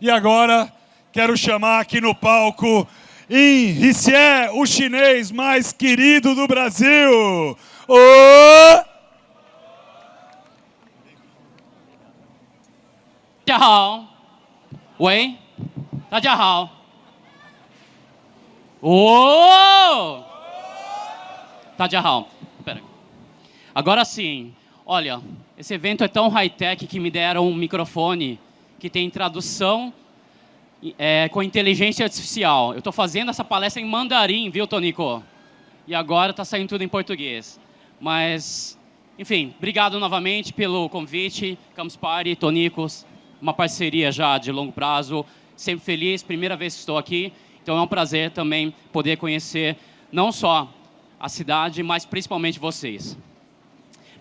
E agora, quero chamar aqui no palco Yin Hsieh, o chinês mais querido do Brasil. Ô! 大家好，喂，大家好。Oh! 大家好. Pera. Agora sim. Olha, esse evento é tão high-tech que me deram um microfone que tem tradução com inteligência artificial. Eu estou fazendo essa palestra em mandarim, viu, Tonico? E agora está saindo tudo em português. Mas, enfim, obrigado novamente pelo convite. Campus Party, Tonicos, uma parceria já de longo prazo. Sempre feliz, primeira vez que estou aqui. Então é um prazer também poder conhecer não só a cidade, mas principalmente vocês.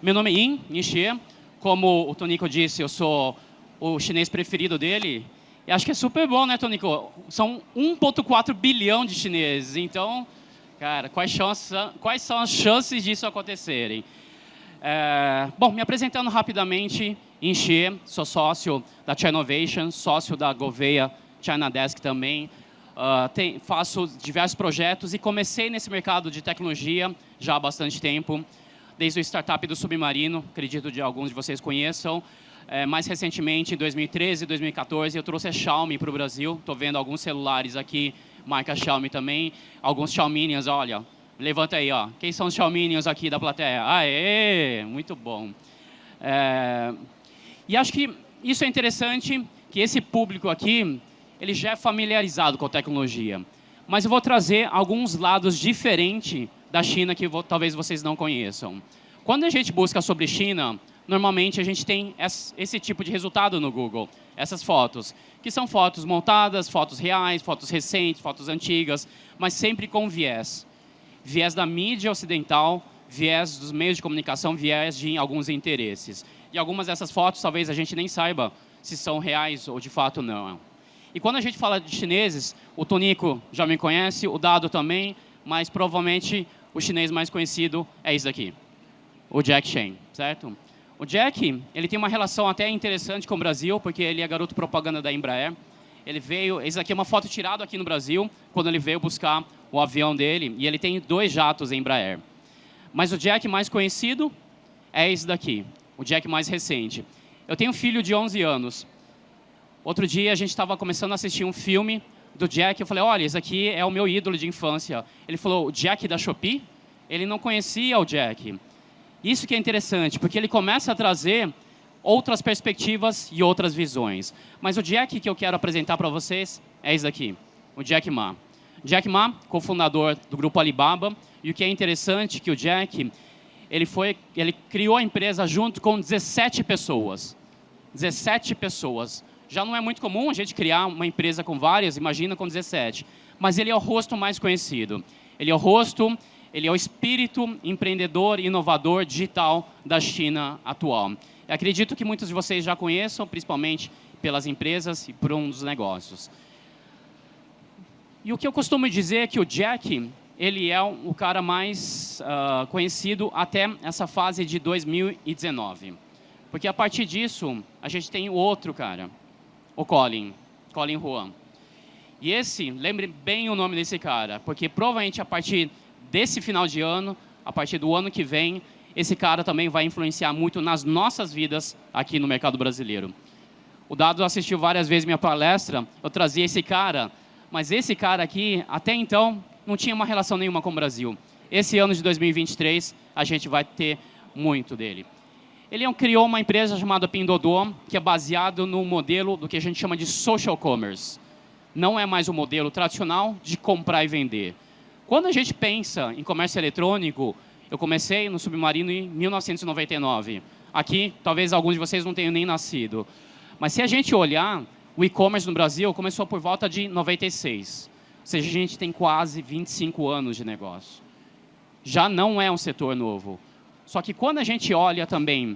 Meu nome é Yin Hsieh. Como o Tonico disse, eu sou o chinês preferido dele. E acho que é super bom, né, Tonico? São 1,4 bilhão de chineses. Então, cara, quais são as chances disso acontecerem? Bom, me apresentando rapidamente, Yin Hsieh, sou sócio da Chinovation, sócio da Gouveia China Desk também. Faço diversos projetos e comecei nesse mercado de tecnologia já há bastante tempo, desde o startup do Submarino, acredito que alguns de vocês conheçam. Mais recentemente, em 2013 e 2014, eu trouxe a Xiaomi para o Brasil. Estou vendo alguns celulares aqui, marca Xiaomi também. Alguns Xiaominions, olha, levanta aí, ó. Quem são os Xiaominions aqui da plateia? Aê, muito bom. E acho que isso é interessante, que esse público aqui, ele já é familiarizado com a tecnologia. Mas eu vou trazer alguns lados diferentes da China que talvez vocês não conheçam. Quando a gente busca sobre China, normalmente a gente tem esse tipo de resultado no Google. Essas fotos, que são fotos montadas, fotos reais, fotos recentes, fotos antigas, mas sempre com viés. Viés da mídia ocidental, viés dos meios de comunicação, viés de alguns interesses. E algumas dessas fotos, talvez a gente nem saiba se são reais ou de fato não. E quando a gente fala de chineses, o Tonico já me conhece, o Dado também, mas provavelmente o chinês mais conhecido é esse daqui, o Jack Chen, certo? O Jack, ele tem uma relação até interessante com o Brasil, porque ele é garoto propaganda da Embraer. Ele veio, esse aqui é uma foto tirada aqui no Brasil, quando ele veio buscar o avião dele, e ele tem 2 jatos Embraer. Mas o Jack mais conhecido é esse daqui, o Jack mais recente. Eu tenho um filho de 11 anos. Outro dia a gente estava começando a assistir um filme do Jack. Eu falei, olha, esse aqui é o meu ídolo de infância. Ele falou, o Jack da Shopee? Ele não conhecia o Jack. Isso que é interessante, porque ele começa a trazer outras perspectivas e outras visões. Mas o Jack que eu quero apresentar para vocês é esse daqui, o Jack Ma. Jack Ma, cofundador do grupo Alibaba. E o que é interessante é que o Jack, ele criou a empresa junto com 17 pessoas. 17 pessoas. Já não é muito comum a gente criar uma empresa com várias, imagina com 17. Mas ele é o rosto mais conhecido. Ele é o rosto, ele é o espírito empreendedor e inovador digital da China atual. Eu acredito que muitos de vocês já conheçam, principalmente pelas empresas e por um dos negócios. E o que eu costumo dizer é que o Jack, ele é o cara mais conhecido até essa fase de 2019. Porque a partir disso, a gente tem o outro cara, o Colin Huang. E lembre bem o nome desse cara, porque provavelmente a partir desse final de ano, a partir do ano que vem, esse cara também vai influenciar muito nas nossas vidas aqui no mercado brasileiro. O Dado assistiu várias vezes minha palestra, eu trazia esse cara, mas esse cara aqui, até então, não tinha uma relação nenhuma com o Brasil. Esse ano de 2023, a gente vai ter muito dele. Ele criou uma empresa chamada Pinduoduo, que é baseado no modelo do que a gente chama de social commerce. Não é mais o modelo tradicional de comprar e vender. Quando a gente pensa em comércio eletrônico, eu comecei no Submarino em 1999. Aqui, talvez alguns de vocês não tenham nem nascido. Mas se a gente olhar, o e-commerce no Brasil começou por volta de 96. Ou seja, a gente tem quase 25 anos de negócio. Já não é um setor novo. Só que quando a gente olha também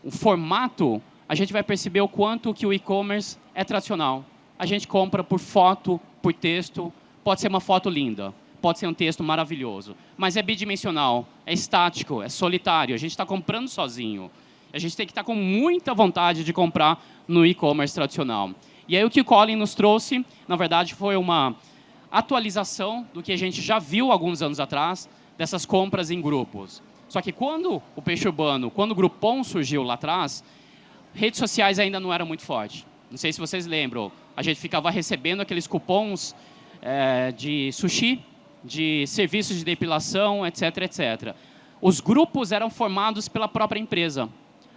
o formato, a gente vai perceber o quanto que o e-commerce é tradicional. A gente compra por foto, por texto, pode ser uma foto linda, pode ser um texto maravilhoso, mas é bidimensional, é estático, é solitário, a gente está comprando sozinho. A gente tem que estar com muita vontade de comprar no e-commerce tradicional. E aí o que o Colin nos trouxe, na verdade, foi uma atualização do que a gente já viu alguns anos atrás, dessas compras em grupos. Só que quando o Peixe Urbano, quando o Groupon surgiu lá atrás, redes sociais ainda não eram muito fortes. Não sei se vocês lembram, a gente ficava recebendo aqueles cupons de sushi, de serviços de depilação, etc, etc. Os grupos eram formados pela própria empresa.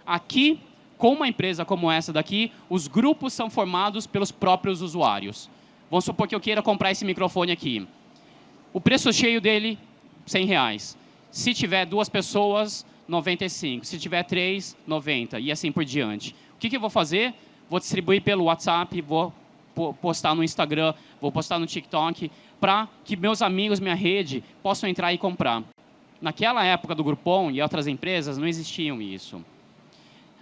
Aqui, com uma empresa como essa daqui, os grupos são formados pelos próprios usuários. Vamos supor que eu queira comprar esse microfone aqui. O preço cheio dele, R$100. Se tiver 2 pessoas, 95. Se tiver 3, 90. E assim por diante. O que eu vou fazer? Vou distribuir pelo WhatsApp, vou postar no Instagram, vou postar no TikTok, para que meus amigos, minha rede, possam entrar e comprar. Naquela época do Groupon e outras empresas, não existiam isso.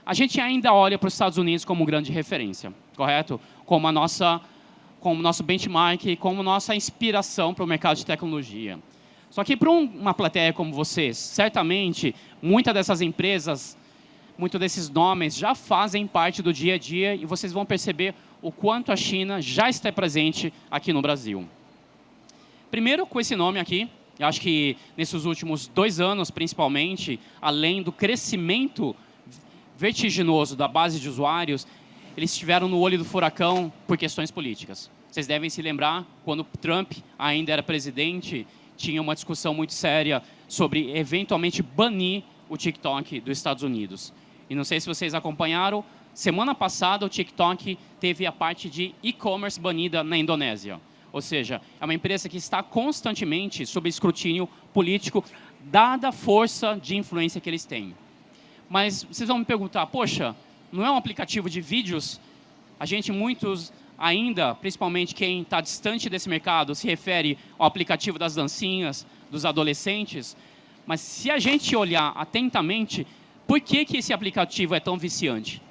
A gente ainda olha para os Estados Unidos como grande referência, correto? Como nosso benchmark, como nossa inspiração para o mercado de tecnologia. Só que para uma plateia como vocês, certamente, muitas dessas empresas, muitos desses nomes já fazem parte do dia a dia e vocês vão perceber o quanto a China já está presente aqui no Brasil. Primeiro, com esse nome aqui, eu acho que nesses últimos 2 anos, principalmente, além do crescimento vertiginoso da base de usuários, eles estiveram no olho do furacão por questões políticas. Vocês devem se lembrar, quando Trump ainda era presidente, tinha uma discussão muito séria sobre eventualmente banir o TikTok dos Estados Unidos. E não sei se vocês acompanharam, semana passada o TikTok teve a parte de e-commerce banida na Indonésia. Ou seja, é uma empresa que está constantemente sob escrutínio político, dada a força de influência que eles têm. Mas vocês vão me perguntar, poxa, não é um aplicativo de vídeos? Muitos ainda, principalmente quem está distante desse mercado, se refere ao aplicativo das dancinhas, dos adolescentes. Mas se a gente olhar atentamente, por que esse aplicativo é tão viciante?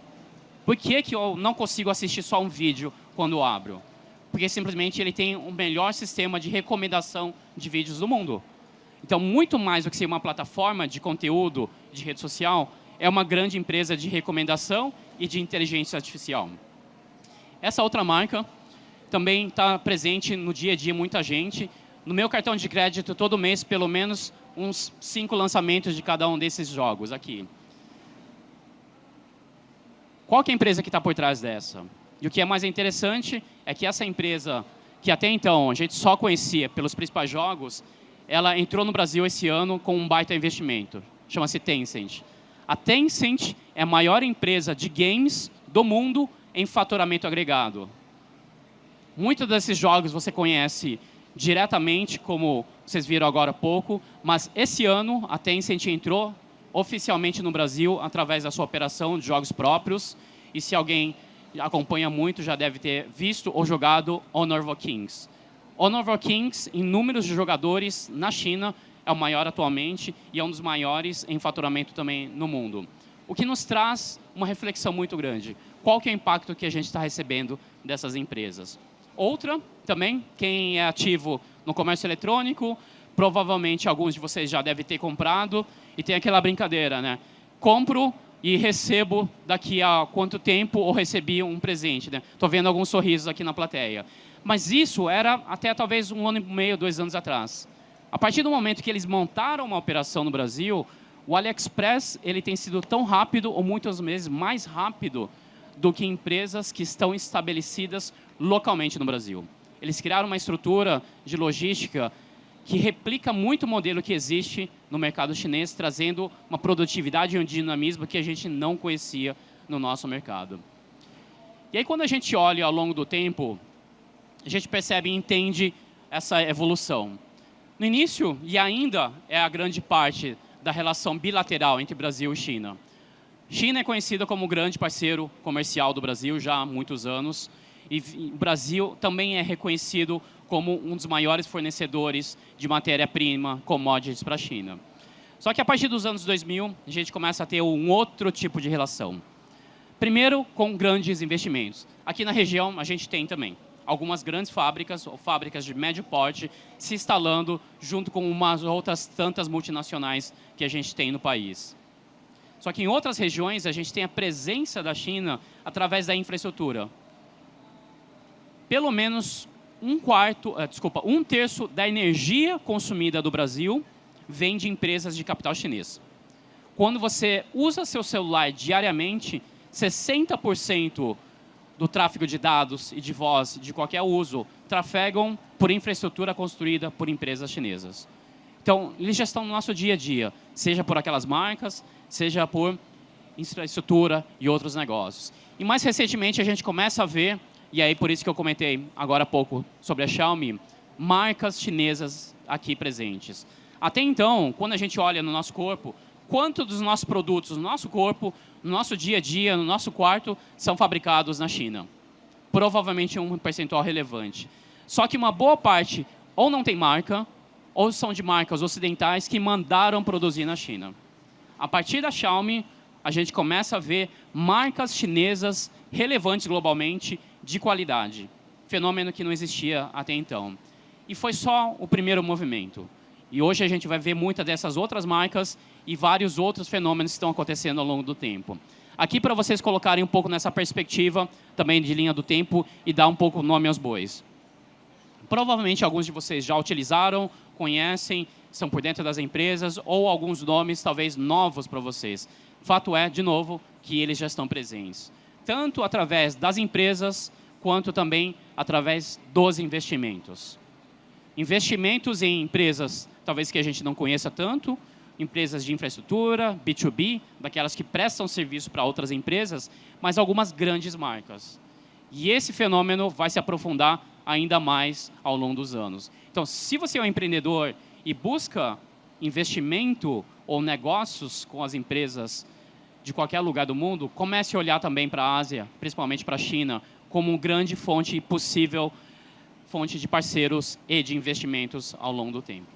Por que eu não consigo assistir só um vídeo quando eu abro? Porque simplesmente ele tem o melhor sistema de recomendação de vídeos do mundo. Então, muito mais do que ser uma plataforma de conteúdo de rede social, é uma grande empresa de recomendação e de inteligência artificial. Essa outra marca também está presente no dia a dia muita gente. No meu cartão de crédito, todo mês, pelo menos uns 5 lançamentos de cada um desses jogos aqui. Qual que é a empresa que está por trás dessa? E o que é mais interessante é que essa empresa, que até então a gente só conhecia pelos principais jogos, ela entrou no Brasil esse ano com um baita investimento. Chama-se Tencent. A Tencent é a maior empresa de games do mundo em faturamento agregado. Muitos desses jogos você conhece diretamente, como vocês viram agora há pouco, mas esse ano a Tencent entrou oficialmente no Brasil através da sua operação de jogos próprios. E se alguém acompanha muito, já deve ter visto ou jogado Honor of Kings. Honor of Kings, em números de jogadores na China, é o maior atualmente e é um dos maiores em faturamento também no mundo. O que nos traz uma reflexão muito grande. Qual que é o impacto que a gente está recebendo dessas empresas? Outra, também, quem é ativo no comércio eletrônico, provavelmente alguns de vocês já devem ter comprado, e tem aquela brincadeira, né? Compro e recebo daqui a quanto tempo ou recebi um presente, né? Estou vendo alguns sorrisos aqui na plateia. Mas isso era até talvez 1 ano e meio, 2 anos atrás. A partir do momento que eles montaram uma operação no Brasil, o AliExpress ele tem sido tão rápido, ou muitas vezes mais rápido, do que empresas que estão estabelecidas localmente no Brasil. Eles criaram uma estrutura de logística que replica muito o modelo que existe no mercado chinês, trazendo uma produtividade e um dinamismo que a gente não conhecia no nosso mercado. E aí, quando a gente olha ao longo do tempo, a gente percebe e entende essa evolução. No início, e ainda é a grande parte da relação bilateral entre Brasil e China. China é conhecida como grande parceiro comercial do Brasil já há muitos anos, e o Brasil também é reconhecido como um dos maiores fornecedores de matéria-prima, commodities para a China. Só que a partir dos anos 2000, a gente começa a ter um outro tipo de relação. Primeiro, com grandes investimentos. Aqui na região, a gente tem também algumas grandes fábricas, ou fábricas de médio porte, se instalando junto com umas outras tantas multinacionais que a gente tem no país. Só que em outras regiões, a gente tem a presença da China através da infraestrutura. pelo menos um terço da energia consumida do Brasil vem de empresas de capital chinês. Quando você usa seu celular diariamente, 60% do tráfego de dados e de voz, de qualquer uso, trafegam por infraestrutura construída por empresas chinesas. Então, eles já estão no nosso dia a dia, seja por aquelas marcas, seja por infraestrutura e outros negócios. E mais recentemente, a gente começa a ver, e aí por isso que eu comentei agora há pouco sobre a Xiaomi, marcas chinesas aqui presentes. Até então, quando a gente olha no nosso corpo, quanto dos nossos produtos no nosso corpo, no nosso dia a dia, no nosso quarto, são fabricados na China? Provavelmente um percentual relevante. Só que uma boa parte ou não tem marca, ou são de marcas ocidentais que mandaram produzir na China. A partir da Xiaomi, a gente começa a ver marcas chinesas relevantes globalmente de qualidade. Fenômeno que não existia até então. E foi só o primeiro movimento. E hoje a gente vai ver muitas dessas outras marcas e vários outros fenômenos que estão acontecendo ao longo do tempo. Aqui para vocês colocarem um pouco nessa perspectiva também de linha do tempo e dar um pouco o nome aos bois. Provavelmente alguns de vocês já utilizaram, conhecem, estão por dentro das empresas ou alguns nomes talvez novos para vocês. Fato é, de novo, que eles já estão presentes. Tanto através das empresas, quanto também através dos investimentos. Investimentos em empresas, talvez que a gente não conheça tanto, empresas de infraestrutura, B2B, daquelas que prestam serviço para outras empresas, mas algumas grandes marcas. E esse fenômeno vai se aprofundar ainda mais ao longo dos anos. Então, se você é um empreendedor e busca investimento ou negócios com as empresas de qualquer lugar do mundo, comece a olhar também para a Ásia, principalmente para a China, como uma grande possível fonte de parceiros e de investimentos ao longo do tempo.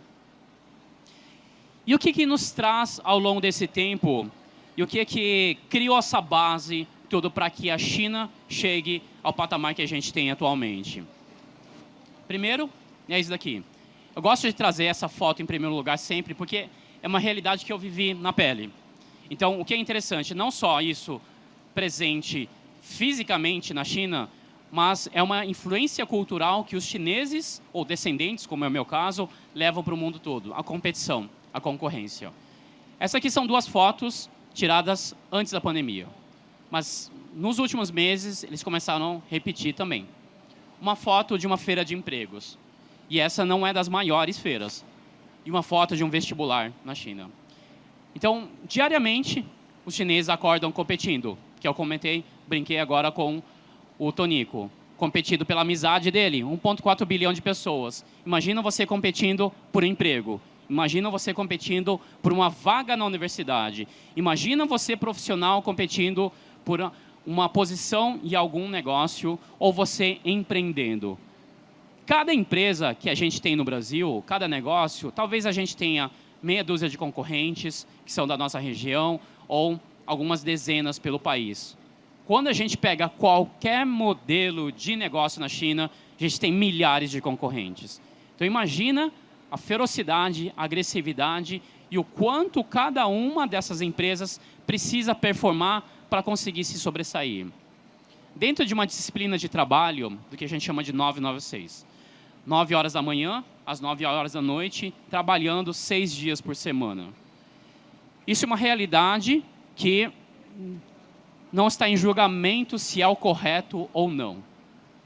E o que nos traz ao longo desse tempo, e o que criou essa base tudo para que a China chegue ao patamar que a gente tem atualmente? Primeiro, é isso daqui. Eu gosto de trazer essa foto em primeiro lugar sempre, porque é uma realidade que eu vivi na pele. Então, o que é interessante, não só isso presente fisicamente na China, mas é uma influência cultural que os chineses, ou descendentes, como é o meu caso, levam para o mundo todo. A competição, a concorrência. Essas aqui são duas fotos tiradas antes da pandemia. Mas, nos últimos meses, eles começaram a repetir também. Uma foto de uma feira de empregos. E essa não é das maiores feiras. E uma foto de um vestibular na China. Então, diariamente, os chineses acordam competindo. Que eu brinquei agora com o Tonico. Competindo pela amizade dele, 1,4 bilhão de pessoas. Imagina você competindo por emprego. Imagina você competindo por uma vaga na universidade. Imagina você profissional competindo por uma posição em algum negócio ou você empreendendo. Cada empresa que a gente tem no Brasil, cada negócio, talvez a gente tenha meia dúzia de concorrentes que são da nossa região ou algumas dezenas pelo país. Quando a gente pega qualquer modelo de negócio na China, a gente tem milhares de concorrentes. Então imagina a ferocidade, a agressividade e o quanto cada uma dessas empresas precisa performar para conseguir se sobressair. Dentro de uma disciplina de trabalho, do que a gente chama de 996. 9 horas da manhã, às 9 horas da noite, trabalhando 6 dias por semana. Isso é uma realidade que não está em julgamento se é o correto ou não.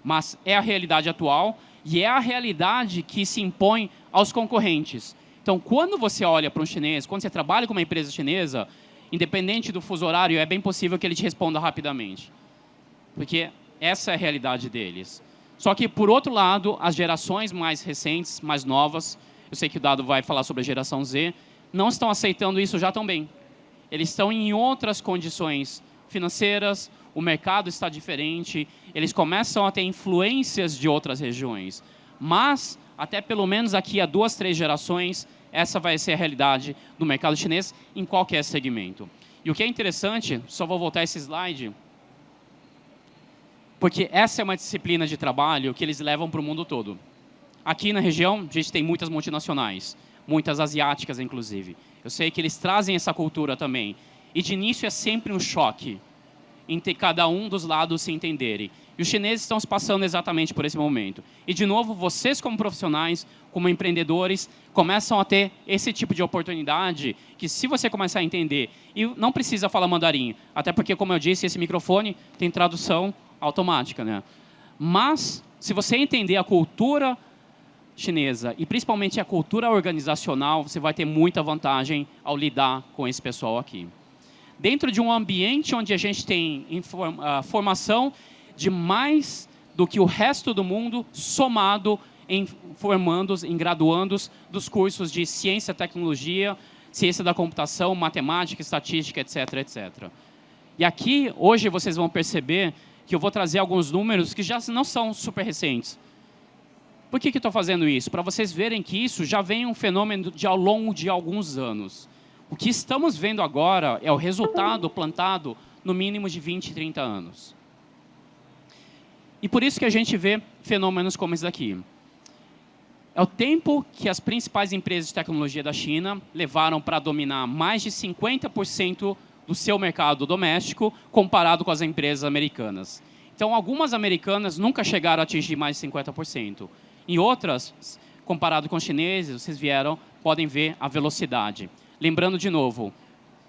Mas é a realidade atual e é a realidade que se impõe aos concorrentes. Então, quando você olha para um chinês, quando você trabalha com uma empresa chinesa, independente do fuso horário, é bem possível que ele te responda rapidamente. Porque essa é a realidade deles. Só que, por outro lado, as gerações mais recentes, mais novas, eu sei que o Dado vai falar sobre a geração Z, não estão aceitando isso já tão bem. Eles estão em outras condições financeiras, o mercado está diferente, eles começam a ter influências de outras regiões. Mas, até pelo menos aqui a 2, 3 gerações, essa vai ser a realidade do mercado chinês em qualquer segmento. E o que é interessante, só vou voltar esse slide, porque essa é uma disciplina de trabalho que eles levam para o mundo todo. Aqui na região, a gente tem muitas multinacionais, muitas asiáticas, inclusive. Eu sei que eles trazem essa cultura também. E de início é sempre um choque entre cada um dos lados se entenderem. E os chineses estão se passando exatamente por esse momento. E, de novo, vocês como profissionais, como empreendedores, começam a ter esse tipo de oportunidade que, se você começar a entender, e não precisa falar mandarim, até porque, como eu disse, esse microfone tem tradução automática, né? Mas, se você entender a cultura chinesa e principalmente a cultura organizacional, você vai ter muita vantagem ao lidar com esse pessoal aqui. Dentro de um ambiente onde a gente tem formação de mais do que o resto do mundo, somado em formandos, em graduandos dos cursos de ciência, tecnologia, ciência da computação, matemática, estatística, etc, etc. E aqui, hoje, vocês vão perceber que eu vou trazer alguns números que já não são super recentes. Por que eu estou fazendo isso? Para vocês verem que isso já vem um fenômeno de ao longo de alguns anos. O que estamos vendo agora é o resultado plantado no mínimo de 20, 30 anos. E por isso que a gente vê fenômenos como esse daqui. É o tempo que as principais empresas de tecnologia da China levaram para dominar mais de 50% do seu mercado doméstico, comparado com as empresas americanas. Então, algumas americanas nunca chegaram a atingir mais de 50%. Em outras, comparado com os chineses, vocês podem ver a velocidade. Lembrando, de novo,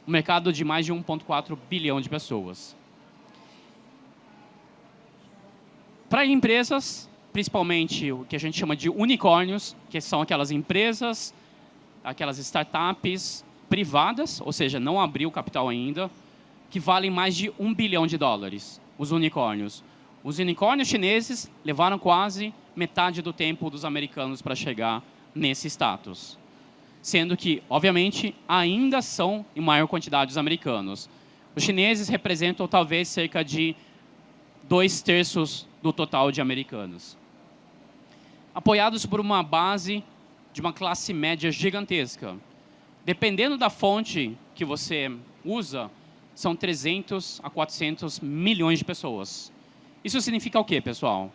um mercado de mais de 1,4 bilhão de pessoas. Para empresas, principalmente o que a gente chama de unicórnios, que são aquelas empresas, aquelas startups privadas, ou seja, não abriu capital ainda, que valem mais de $1 bilhão, os unicórnios. Os unicórnios chineses levaram quase metade do tempo dos americanos para chegar nesse status. Sendo que, obviamente, ainda são em maior quantidade os americanos. Os chineses representam talvez cerca de 2/3 do total de americanos. Apoiados por uma base de uma classe média gigantesca. Dependendo da fonte que você usa, são 300 a 400 milhões de pessoas. Isso significa o quê, pessoal?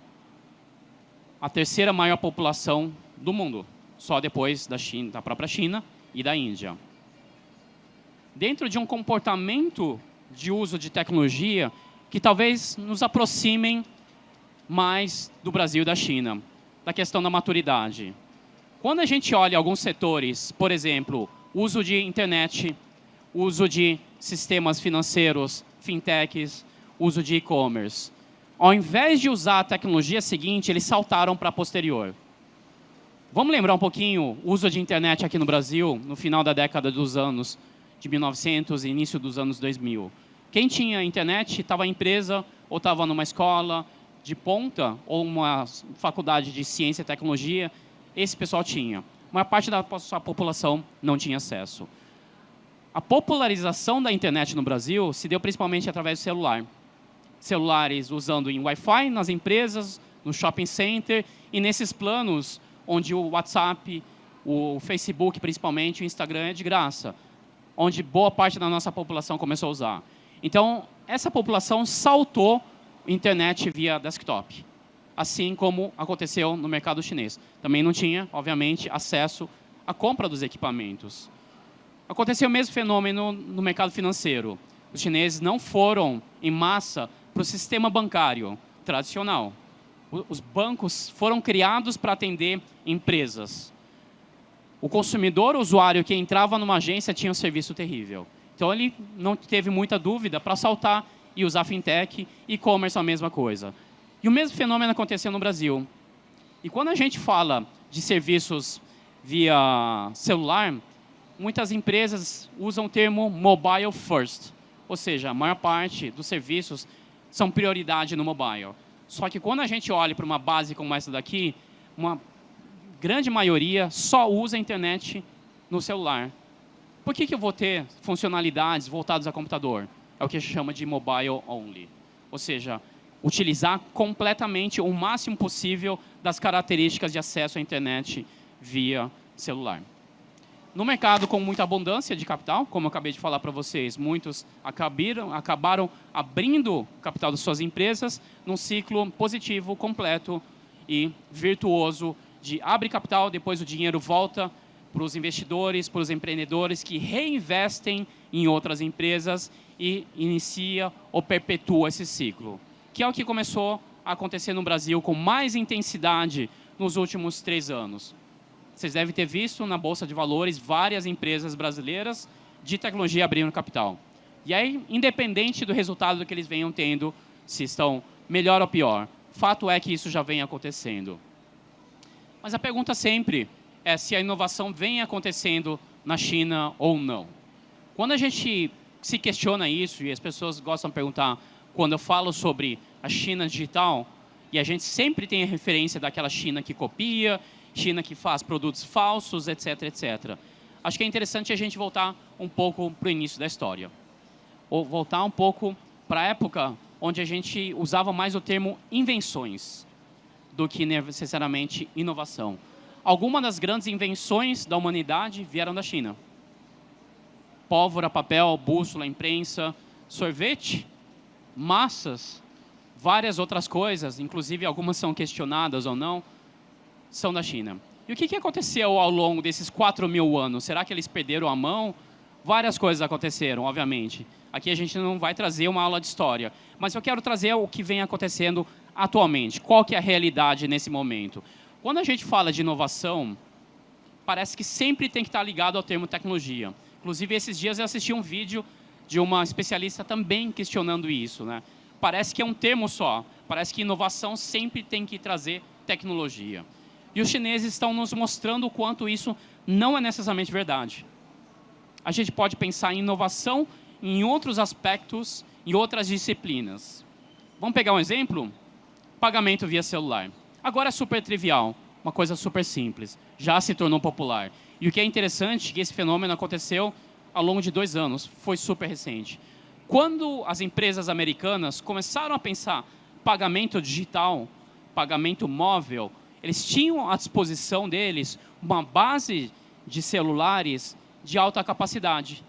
A terceira maior população do mundo, só depois da China, da própria China e da Índia. Dentro de um comportamento de uso de tecnologia que talvez nos aproximem mais do Brasil e da China, da questão da maturidade. Quando a gente olha alguns setores, por exemplo, uso de internet, uso de sistemas financeiros, fintechs, uso de e-commerce, ao invés de usar a tecnologia seguinte, eles saltaram para a posterior. Vamos lembrar um pouquinho o uso de internet aqui no Brasil, no final da década dos anos de 1900 e início dos anos 2000. Quem tinha internet estava em empresa ou estava numa escola de ponta ou uma faculdade de ciência e tecnologia, esse pessoal tinha. A maior parte da população não tinha acesso. A popularização da internet no Brasil se deu principalmente através do celular. Celulares usando em Wi-Fi nas empresas, no shopping center e nesses planos onde o WhatsApp, o Facebook principalmente, o Instagram é de graça, onde boa parte da nossa população começou a usar. Então, essa população saltou internet via desktop, assim como aconteceu no mercado chinês. Também não tinha, obviamente, acesso à compra dos equipamentos. Aconteceu o mesmo fenômeno no mercado financeiro. Os chineses não foram em massa para o sistema bancário tradicional. Os bancos foram criados para atender empresas. O consumidor, o usuário que entrava numa agência tinha um serviço terrível. Então, ele não teve muita dúvida para saltar e usar fintech, e-commerce a mesma coisa. E o mesmo fenômeno aconteceu no Brasil. E quando a gente fala de serviços via celular, muitas empresas usam o termo mobile first. Ou seja, a maior parte dos serviços são prioridade no mobile. Só que quando a gente olha para uma base como essa daqui, uma grande maioria só usa a internet no celular. Por que eu vou ter funcionalidades voltadas a computador? É o que a gente chama de mobile only. Ou seja, utilizar completamente o máximo possível das características de acesso à internet via celular. No mercado com muita abundância de capital, como eu acabei de falar para vocês, muitos acabaram abrindo o capital das suas empresas num ciclo positivo, completo e virtuoso de abre capital, depois o dinheiro volta para os investidores, para os empreendedores que reinvestem em outras empresas e inicia ou perpetua esse ciclo, que é o que começou a acontecer no Brasil com mais intensidade nos últimos 3 anos? Vocês devem ter visto na Bolsa de Valores várias empresas brasileiras de tecnologia abrindo capital. E aí, independente do resultado que eles venham tendo, se estão melhor ou pior, fato é que isso já vem acontecendo. Mas a pergunta sempre é se a inovação vem acontecendo na China ou não. Quando a gente se questiona isso, e as pessoas gostam de perguntar, quando eu falo sobre a China digital, e a gente sempre tem a referência daquela China que copia, China que faz produtos falsos, etc, etc. Acho que é interessante a gente voltar um pouco para o início da história. Ou voltar um pouco para a época onde a gente usava mais o termo invenções do que necessariamente inovação. Algumas das grandes invenções da humanidade vieram da China. Pólvora, papel, bússola, imprensa, sorvete, massas, várias outras coisas, inclusive algumas são questionadas ou não, são da China. E o que aconteceu ao longo desses 4.000 anos? Será que eles perderam a mão? Várias coisas aconteceram, obviamente. Aqui a gente não vai trazer uma aula de história, mas eu quero trazer o que vem acontecendo atualmente. Qual que é a realidade nesse momento? Quando a gente fala de inovação, parece que sempre tem que estar ligado ao termo tecnologia. Inclusive, esses dias eu assisti um vídeo de uma especialista também questionando isso, né? Parece que é um termo só. Parece que inovação sempre tem que trazer tecnologia. E os chineses estão nos mostrando o quanto isso não é necessariamente verdade. A gente pode pensar em inovação em outros aspectos, em outras disciplinas. Vamos pegar um exemplo? Pagamento via celular. Agora é super trivial, uma coisa super simples. Já se tornou popular. E o que é interessante é que esse fenômeno aconteceu ao longo de 2 anos. Foi super recente. Quando as empresas americanas começaram a pensar pagamento digital, pagamento móvel, eles tinham à disposição deles uma base de celulares de alta capacidade.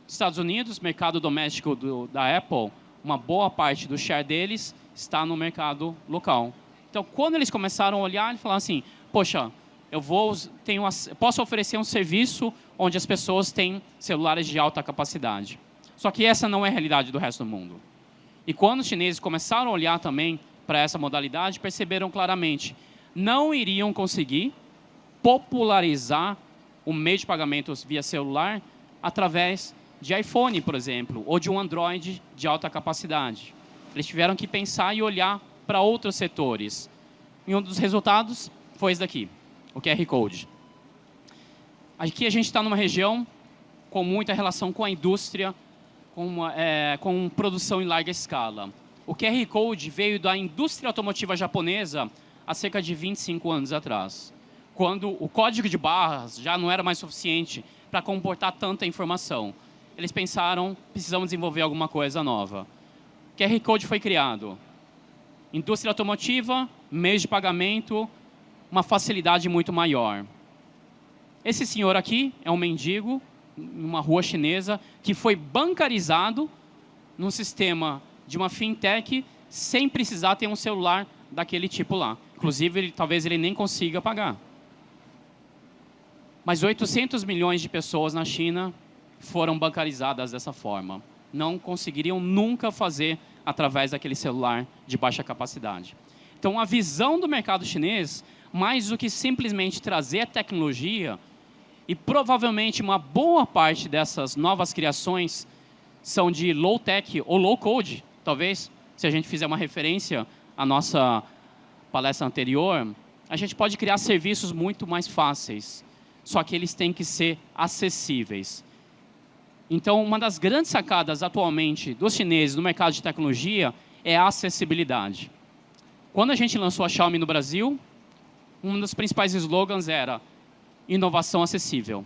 Estados Unidos, mercado doméstico da Apple, uma boa parte do share deles está no mercado local. Então, quando eles começaram a olhar, eles falaram assim, poxa, posso oferecer um serviço onde as pessoas têm celulares de alta capacidade. Só que essa não é a realidade do resto do mundo. E quando os chineses começaram a olhar também para essa modalidade, perceberam claramente, não iriam conseguir popularizar o meio de pagamentos via celular através de iPhone, por exemplo, ou de um Android de alta capacidade. Eles tiveram que pensar e olhar para outros setores. E um dos resultados foi esse daqui, o QR Code. Aqui a gente está numa região com muita relação com a indústria, com produção em larga escala. O QR Code veio da indústria automotiva japonesa há cerca de 25 anos atrás, quando o código de barras já não era mais suficiente para comportar tanta informação. Eles pensaram, precisamos desenvolver alguma coisa nova. O QR Code foi criado. Indústria automotiva, meios de pagamento, uma facilidade muito maior. Esse senhor aqui é um mendigo, em uma rua chinesa, que foi bancarizado num sistema de uma fintech sem precisar ter um celular daquele tipo lá. Inclusive, talvez ele nem consiga pagar. Mas 800 milhões de pessoas na China foram bancarizadas dessa forma. Não conseguiriam nunca fazer através daquele celular de baixa capacidade. Então, a visão do mercado chinês, mais do que simplesmente trazer a tecnologia, e provavelmente uma boa parte dessas novas criações são de low-tech ou low-code, talvez, se a gente fizer uma referência à nossa palestra anterior, a gente pode criar serviços muito mais fáceis, só que eles têm que ser acessíveis. Então, uma das grandes sacadas atualmente dos chineses no mercado de tecnologia é a acessibilidade. Quando a gente lançou a Xiaomi no Brasil, um dos principais slogans era inovação acessível.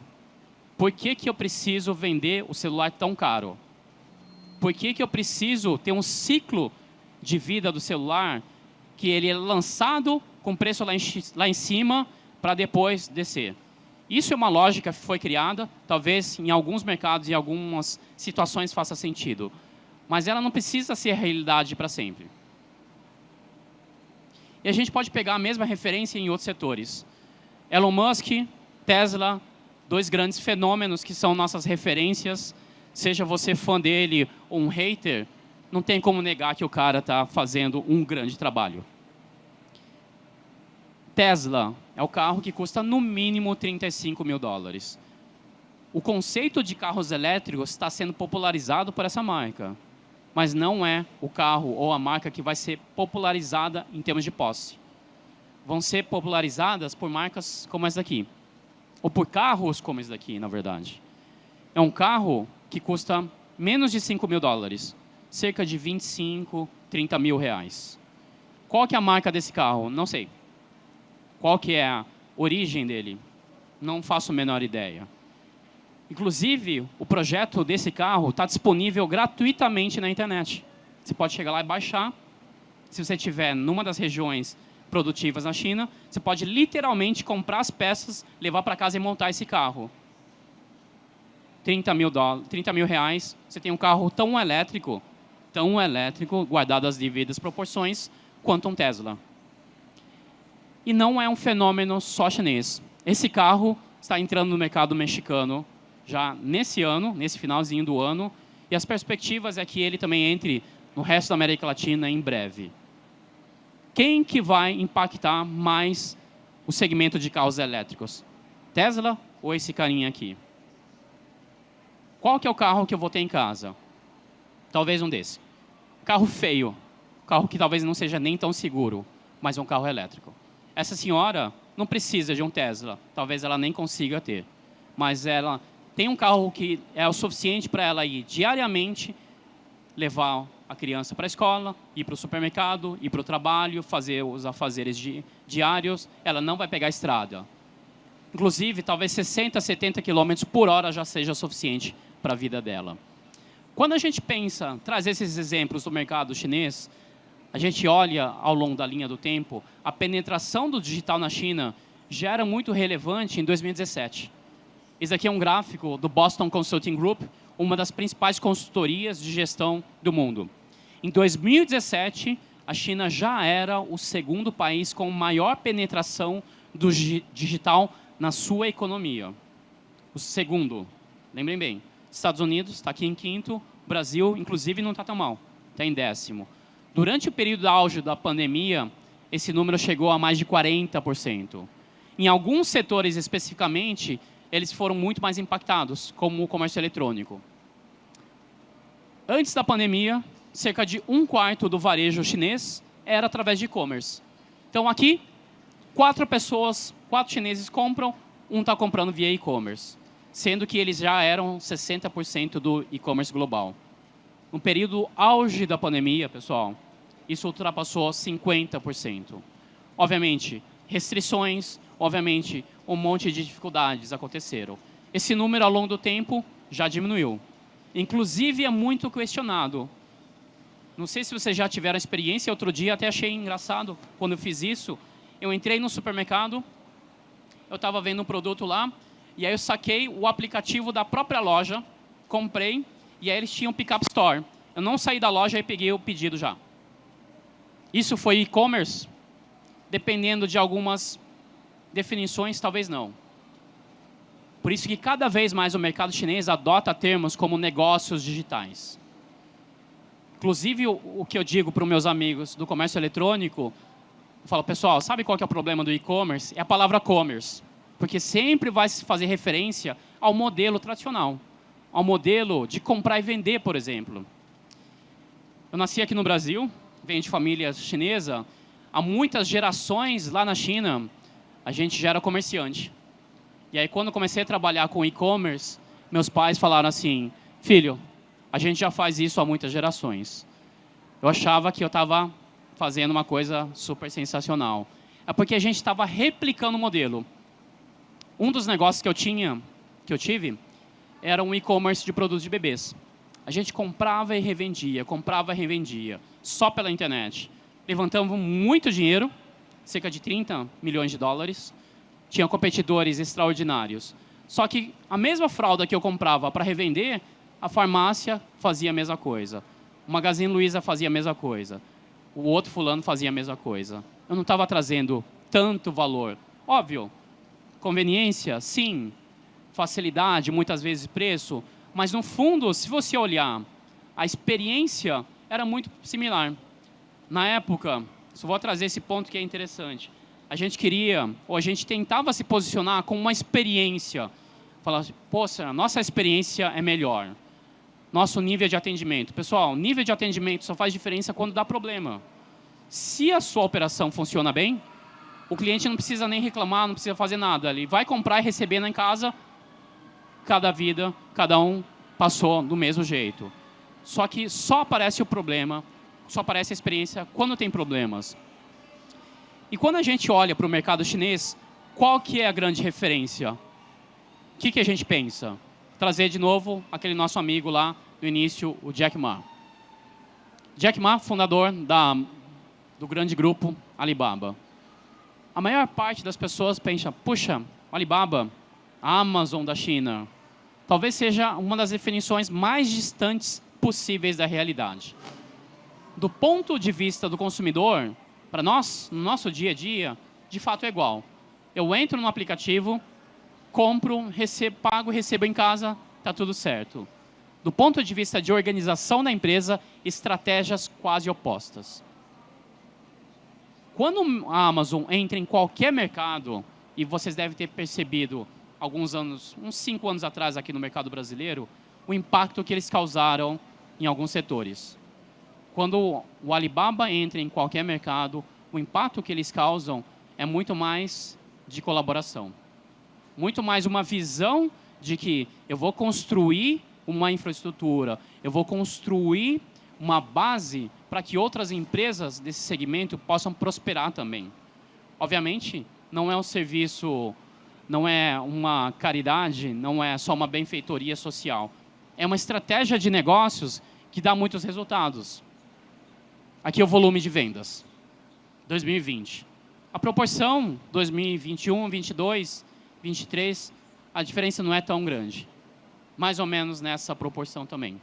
Por que eu preciso vender o celular tão caro? Por que eu preciso ter um ciclo de vida do celular que ele é lançado com preço lá em cima para depois descer? Isso é uma lógica que foi criada, talvez em alguns mercados e algumas situações faça sentido, mas ela não precisa ser a realidade para sempre. E a gente pode pegar a mesma referência em outros setores. Elon Musk, Tesla, 2 grandes fenômenos que são nossas referências, seja você fã dele ou um hater, não tem como negar que o cara está fazendo um grande trabalho. Tesla é o carro que custa no mínimo 35 mil dólares. O conceito de carros elétricos está sendo popularizado por essa marca, mas não é o carro ou a marca que vai ser popularizada em termos de posse. Vão ser popularizadas por marcas como essa daqui, ou por carros como esse daqui, na verdade. É um carro que custa menos de 5 mil dólares, cerca de 25, 30 mil reais. Qual que é a marca desse carro? Não sei. Qual que é a origem dele? Não faço a menor ideia. Inclusive, o projeto desse carro está disponível gratuitamente na internet. Você pode chegar lá e baixar. Se você estiver numa das regiões produtivas na China, você pode literalmente comprar as peças, levar para casa e montar esse carro. 30 mil reais, você tem um carro tão elétrico, guardado as devidas proporções, quanto um Tesla. E não é um fenômeno só chinês. Esse carro está entrando no mercado mexicano já nesse ano, nesse finalzinho do ano, e as perspectivas é que ele também entre no resto da América Latina em breve. Quem que vai impactar mais o segmento de carros elétricos? Tesla ou esse carinha aqui? Qual que é o carro que eu vou ter em casa? Talvez um desse. Carro feio. Carro que talvez não seja nem tão seguro, mas um carro elétrico. Essa senhora não precisa de um Tesla. Talvez ela nem consiga ter. Mas ela tem um carro que é o suficiente para ela ir diariamente, levar a criança para a escola, ir para o supermercado, ir para o trabalho, fazer os afazeres diários. Ela não vai pegar a estrada. Inclusive, talvez 60, 70 km por hora já seja suficiente para a vida dela. Quando a gente pensa, traz esses exemplos do mercado chinês, a gente olha ao longo da linha do tempo, a penetração do digital na China já era muito relevante em 2017. Esse aqui é um gráfico do Boston Consulting Group, uma das principais consultorias de gestão do mundo. Em 2017, a China já era o segundo país com maior penetração do digital na sua economia. O segundo, lembrem bem, Estados Unidos está aqui em quinto, Brasil, inclusive, não está tão mal, está em décimo. Durante o período auge da pandemia, esse número chegou a mais de 40%. Em alguns setores especificamente, eles foram muito mais impactados, como o comércio eletrônico. Antes da pandemia, cerca de 1/4 do varejo chinês era através de e-commerce. Então aqui, 4 chineses compram, um está comprando via e-commerce, sendo que eles já eram 60% do e-commerce global. No período auge da pandemia, pessoal, isso ultrapassou 50%. Obviamente, restrições, obviamente, um monte de dificuldades aconteceram. Esse número, ao longo do tempo, já diminuiu. Inclusive, é muito questionado. Não sei se vocês já tiveram experiência, outro dia até achei engraçado quando eu fiz isso. Eu entrei no supermercado, eu estava vendo um produto lá, e aí eu saquei o aplicativo da própria loja, comprei, e aí eles tinham Pickup Store. Eu não saí da loja e peguei o pedido já. Isso foi e-commerce? Dependendo de algumas definições, talvez não. Por isso que cada vez mais o mercado chinês adota termos como negócios digitais. Inclusive, o que eu digo para os meus amigos do comércio eletrônico, eu falo, pessoal, sabe qual que é o problema do e-commerce? É a palavra commerce. Porque sempre vai se fazer referência ao modelo tradicional. Ao modelo de comprar e vender, por exemplo. Eu nasci aqui no Brasil, venho de família chinesa. Há muitas gerações lá na China, a gente já era comerciante. E aí, quando eu comecei a trabalhar com e-commerce, meus pais falaram assim, filho, a gente já faz isso há muitas gerações. Eu achava que eu estava fazendo uma coisa super sensacional. É porque a gente estava replicando o modelo. Um dos negócios que eu tive, era um e-commerce de produtos de bebês. A gente comprava e revendia, só pela internet. Levantamos muito dinheiro, cerca de 30 milhões de dólares. Tinha competidores extraordinários. Só que a mesma fralda que eu comprava para revender, a farmácia fazia a mesma coisa. O Magazine Luiza fazia a mesma coisa. O outro fulano fazia a mesma coisa. Eu não estava trazendo tanto valor. Óbvio, conveniência, sim. Facilidade, muitas vezes preço. Mas, no fundo, se você olhar, a experiência era muito similar. Na época, só vou trazer esse ponto que é interessante. A gente queria, ou a gente tentava se posicionar como uma experiência. Falar assim, poxa, nossa experiência é melhor. Nosso nível de atendimento. Pessoal, nível de atendimento só faz diferença quando dá problema. Se a sua operação funciona bem, o cliente não precisa nem reclamar, não precisa fazer nada. Ele vai comprar e receber em casa, cada um passou do mesmo jeito. Só que só aparece o problema, só aparece a experiência quando tem problemas. E quando a gente olha para o mercado chinês, qual que é a grande referência? O que a gente pensa? Trazer de novo aquele nosso amigo lá no início, o Jack Ma. Jack Ma, fundador do grande grupo Alibaba. A maior parte das pessoas pensa, puxa, Alibaba, a Amazon da China, talvez seja uma das definições mais distantes possíveis da realidade. Do ponto de vista do consumidor, para nós, no nosso dia a dia, de fato é igual. Eu entro no aplicativo, compro, pago, recebo em casa, está tudo certo. Do ponto de vista de organização da empresa, estratégias quase opostas. Quando a Amazon entra em qualquer mercado, e vocês devem ter percebido alguns anos, uns 5 anos atrás aqui no mercado brasileiro, o impacto que eles causaram em alguns setores. Quando o Alibaba entra em qualquer mercado, o impacto que eles causam é muito mais de colaboração. Muito mais uma visão de que eu vou construir uma infraestrutura, eu vou construir uma base para que outras empresas desse segmento possam prosperar também. Obviamente, não é um serviço, não é uma caridade, não é só uma benfeitoria social. É uma estratégia de negócios que dá muitos resultados. Aqui é o volume de vendas, 2020. A proporção, 2021, 2022, 2023, a diferença não é tão grande. Mais ou menos nessa proporção também.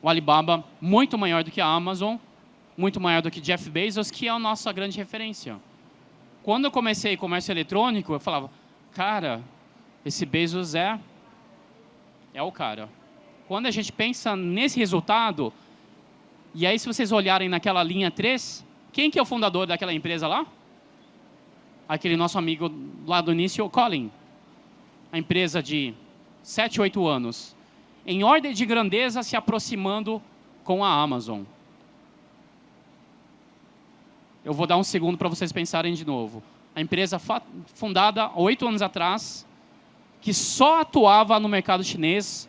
O Alibaba, muito maior do que a Amazon, muito maior do que Jeff Bezos, que é a nossa grande referência. Quando eu comecei comércio eletrônico, eu falava, cara, esse Bezos é o cara. Quando a gente pensa nesse resultado, e aí se vocês olharem naquela linha 3, quem que é o fundador daquela empresa lá? Aquele nosso amigo lá do início, o Colin. A empresa de 7, 8 anos. Em ordem de grandeza, se aproximando com a Amazon. Eu vou dar um segundo para vocês pensarem de novo. A empresa fundada 8 anos atrás, que só atuava no mercado chinês,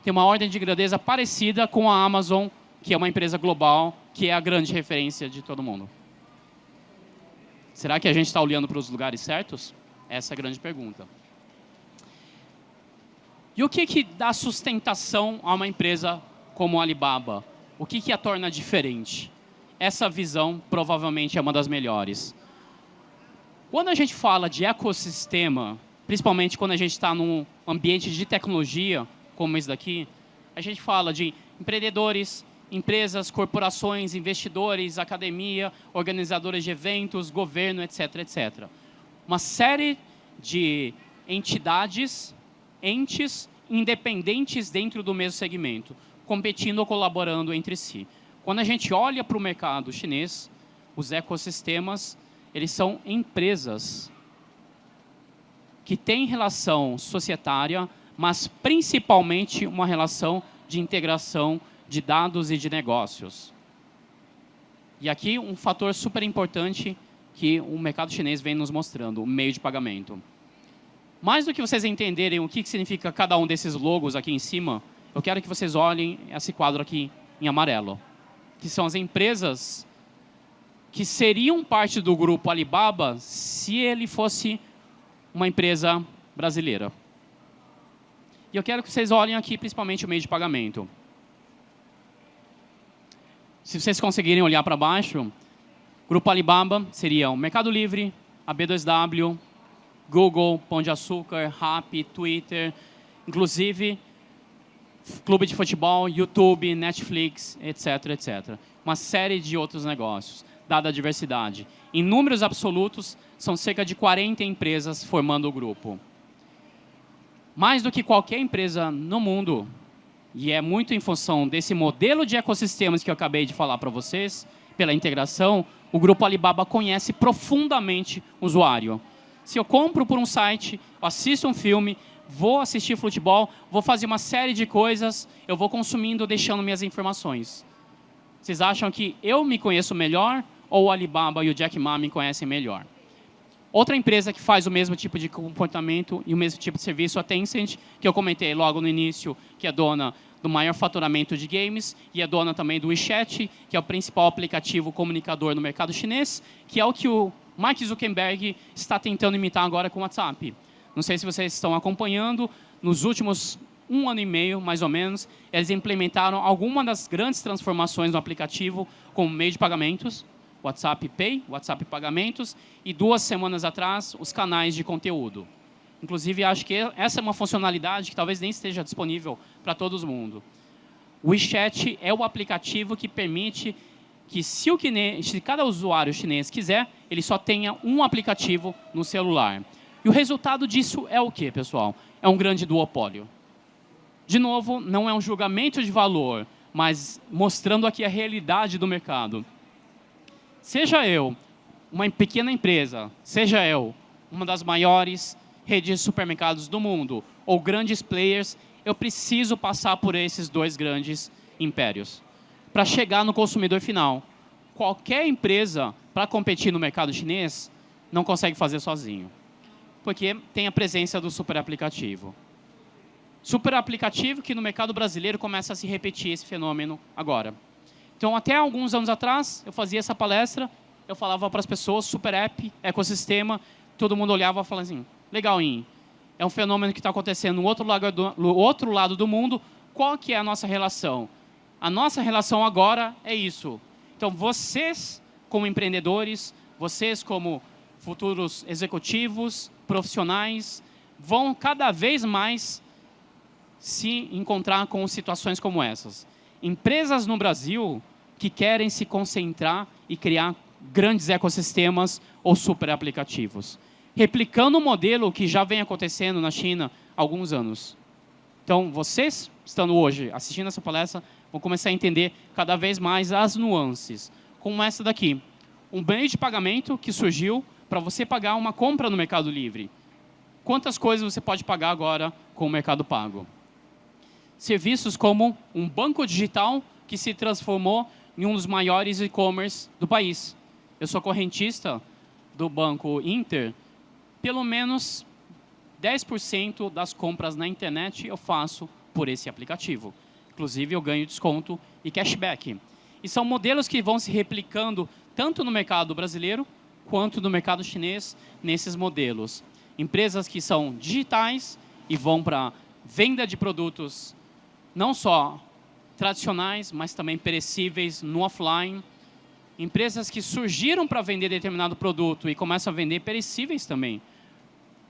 tem uma ordem de grandeza parecida com a Amazon, que é uma empresa global, que é a grande referência de todo mundo. Será que a gente está olhando para os lugares certos? Essa é a grande pergunta. E o que dá sustentação a uma empresa como a Alibaba? O que a torna diferente? Essa visão provavelmente é uma das melhores. Quando a gente fala de ecossistema, principalmente quando a gente está num ambiente de tecnologia, como esse daqui, a gente fala de empreendedores, empresas, corporações, investidores, academia, organizadores de eventos, governo, etc, etc. Uma série de entidades, entes independentes dentro do mesmo segmento, competindo ou colaborando entre si. Quando a gente olha para o mercado chinês, os ecossistemas, eles são empresas que têm relação societária, mas principalmente uma relação de integração de dados e de negócios. E aqui um fator super importante que o mercado chinês vem nos mostrando, o meio de pagamento. Mais do que vocês entenderem o que significa cada um desses logos aqui em cima, eu quero que vocês olhem esse quadro aqui em amarelo, que são as empresas que seriam parte do grupo Alibaba se ele fosse uma empresa brasileira. E eu quero que vocês olhem aqui principalmente o meio de pagamento. Se vocês conseguirem olhar para baixo, o grupo Alibaba seria o Mercado Livre, a B2W, Google, Pão de Açúcar, Rappi, Twitter, inclusive clube de futebol, YouTube, Netflix, etc, etc. Uma série de outros negócios, dada a diversidade. Em números absolutos, são cerca de 40 empresas formando o grupo. Mais do que qualquer empresa no mundo, e é muito em função desse modelo de ecossistemas que eu acabei de falar para vocês, pela integração, o Grupo Alibaba conhece profundamente o usuário. Se eu compro por um site, assisto um filme, vou assistir futebol, vou fazer uma série de coisas, eu vou consumindo, deixando minhas informações. Vocês acham que eu me conheço melhor ou o Alibaba e o Jack Ma me conhecem melhor? Outra empresa que faz o mesmo tipo de comportamento e o mesmo tipo de serviço, a Tencent, que eu comentei logo no início, que é dona do maior faturamento de games e é dona também do WeChat, que é o principal aplicativo comunicador no mercado chinês, que é o que o Mark Zuckerberg está tentando imitar agora com o WhatsApp. Não sei se vocês estão acompanhando, nos últimos 1 ano e meio, mais ou menos, eles implementaram algumas das grandes transformações no aplicativo como meio de pagamentos, WhatsApp Pay, WhatsApp Pagamentos, e 2 semanas atrás, os canais de conteúdo. Inclusive, acho que essa é uma funcionalidade que talvez nem esteja disponível para todo mundo. O WeChat é o aplicativo que permite que, se cada usuário chinês quiser, ele só tenha um aplicativo no celular. E o resultado disso é o quê, pessoal? É um grande duopólio. De novo, não é um julgamento de valor, mas mostrando aqui a realidade do mercado. Seja eu uma pequena empresa, seja eu uma das maiores redes de supermercados do mundo ou grandes players, eu preciso passar por esses 2 grandes impérios para chegar no consumidor final. Qualquer empresa, para competir no mercado chinês, não consegue fazer sozinho, porque tem a presença do super aplicativo. Super aplicativo que no mercado brasileiro começa a se repetir esse fenômeno agora. Então, até alguns anos atrás, eu fazia essa palestra, eu falava para as pessoas, super app, ecossistema, todo mundo olhava e falava assim, legal, é um fenômeno que está acontecendo no outro lado do mundo, qual que é a nossa relação? A nossa relação agora é isso. Então, vocês, como empreendedores, vocês, como futuros executivos, profissionais, vão cada vez mais se encontrar com situações como essas. Empresas no Brasil que querem se concentrar e criar grandes ecossistemas ou super aplicativos, replicando um modelo que já vem acontecendo na China há alguns anos. Então, vocês, estando hoje assistindo essa palestra, vão começar a entender cada vez mais as nuances, como essa daqui. Um meio de pagamento que surgiu para você pagar uma compra no Mercado Livre. Quantas coisas você pode pagar agora com o Mercado Pago? Serviços como um banco digital que se transformou em um dos maiores e-commerce do país. Eu sou correntista do Banco Inter, pelo menos 10% das compras na internet eu faço por esse aplicativo. Inclusive, eu ganho desconto e cashback. E são modelos que vão se replicando tanto no mercado brasileiro quanto no mercado chinês nesses modelos. Empresas que são digitais e vão para venda de produtos não só tradicionais, mas também perecíveis no offline. Empresas que surgiram para vender determinado produto e começam a vender perecíveis também.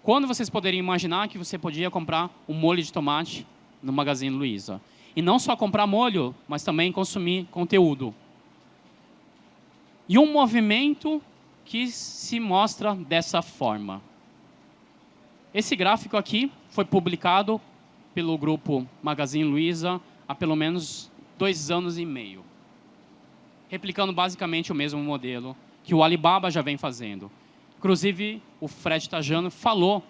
Quando vocês poderiam imaginar que você podia comprar um molho de tomate no Magazine Luiza? E não só comprar molho, mas também consumir conteúdo. E um movimento que se mostra dessa forma. Esse gráfico aqui foi publicado pelo grupo Magazine Luiza há pelo menos 2 anos e meio. Replicando basicamente o mesmo modelo que o Alibaba já vem fazendo. Inclusive, o Fred Tajano falou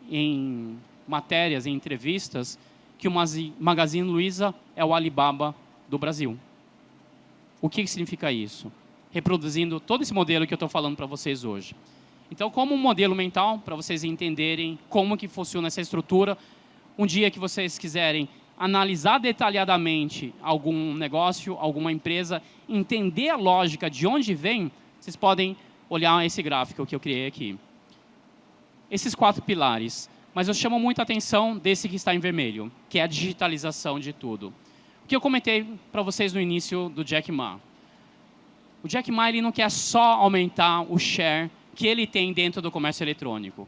em matérias, em entrevistas, que o Magazine Luiza é o Alibaba do Brasil. O que significa isso? Reproduzindo todo esse modelo que eu estou falando para vocês hoje. Então, como um modelo mental, para vocês entenderem como que funciona essa estrutura, um dia que vocês quiserem analisar detalhadamente algum negócio, alguma empresa, entender a lógica de onde vem, vocês podem olhar esse gráfico que eu criei aqui. Esses 4 pilares. Mas eu chamo muita atenção desse que está em vermelho, que é a digitalização de tudo. O que eu comentei para vocês no início do Jack Ma. O Jack Ma ele não quer só aumentar o share que ele tem dentro do comércio eletrônico.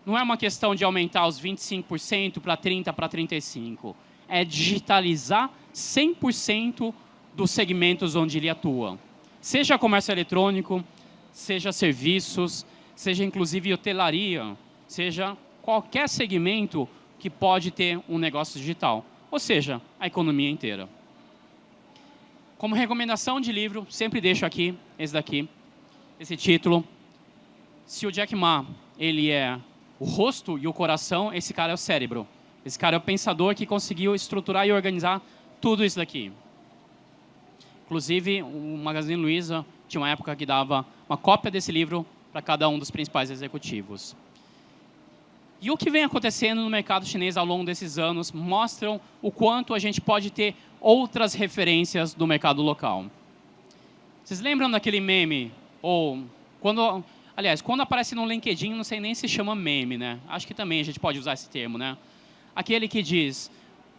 Não é uma questão de aumentar os 25% para 30%, para 35%. É digitalizar 100% dos segmentos onde ele atua. Seja comércio eletrônico, seja serviços, seja inclusive hotelaria, seja qualquer segmento que pode ter um negócio digital. ou seja, a economia inteira. Como recomendação de livro, sempre deixo aqui, esse daqui, esse título. Se o Jack Ma, ele é o rosto e o coração, esse cara é o cérebro. Esse cara é o pensador que conseguiu estruturar e organizar tudo isso daqui. Inclusive, o Magazine Luiza tinha uma época que dava uma cópia desse livro para cada um dos principais executivos. E o que vem acontecendo no mercado chinês ao longo desses anos mostram o quanto a gente pode ter outras referências do mercado local. Vocês lembram daquele meme? Ou quando, aliás, quando aparece no LinkedIn, não sei nem se chama meme, né? Acho que também a gente pode usar esse termo, né? Aquele que diz: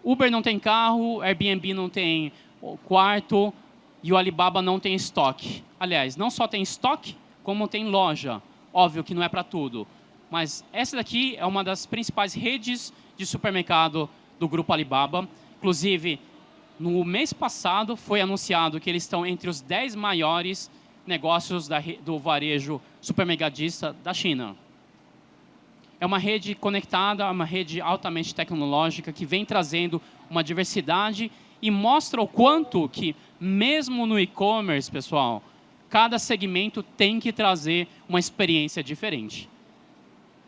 Uber não tem carro, Airbnb não tem quarto e o Alibaba não tem estoque. Aliás, não só tem estoque, como tem loja. Óbvio que não é para tudo. Mas essa daqui é uma das principais redes de supermercado do grupo Alibaba. Inclusive, no mês passado foi anunciado que eles estão entre os 10 maiores negócios do varejo supermercadista da China. É uma rede conectada, é uma rede altamente tecnológica que vem trazendo uma diversidade e mostra o quanto que, mesmo no e-commerce, pessoal, cada segmento tem que trazer uma experiência diferente.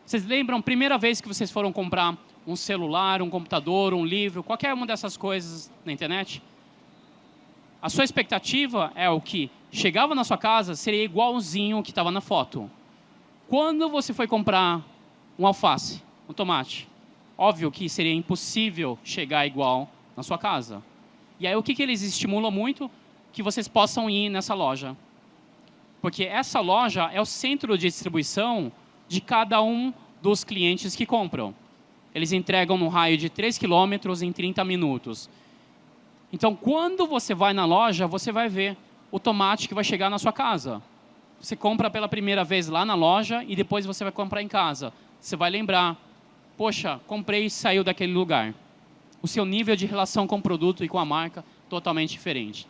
Vocês lembram a primeira vez que vocês foram comprar um celular, um computador, um livro, qualquer uma dessas coisas na internet? A sua expectativa é o que chegava na sua casa seria igualzinho o que estava na foto. Quando você foi comprar um alface, um tomate, óbvio que seria impossível chegar igual na sua casa. E aí o que eles estimulam muito? Que vocês possam ir nessa loja. Porque essa loja é o centro de distribuição de cada um dos clientes que compram. Eles entregam no raio de 3 quilômetros em 30 minutos. Então, quando você vai na loja, você vai ver o tomate que vai chegar na sua casa. Você compra pela primeira vez lá na loja e depois você vai comprar em casa. Você vai lembrar, poxa, comprei e saiu daquele lugar. O seu nível de relação com o produto e com a marca totalmente diferente.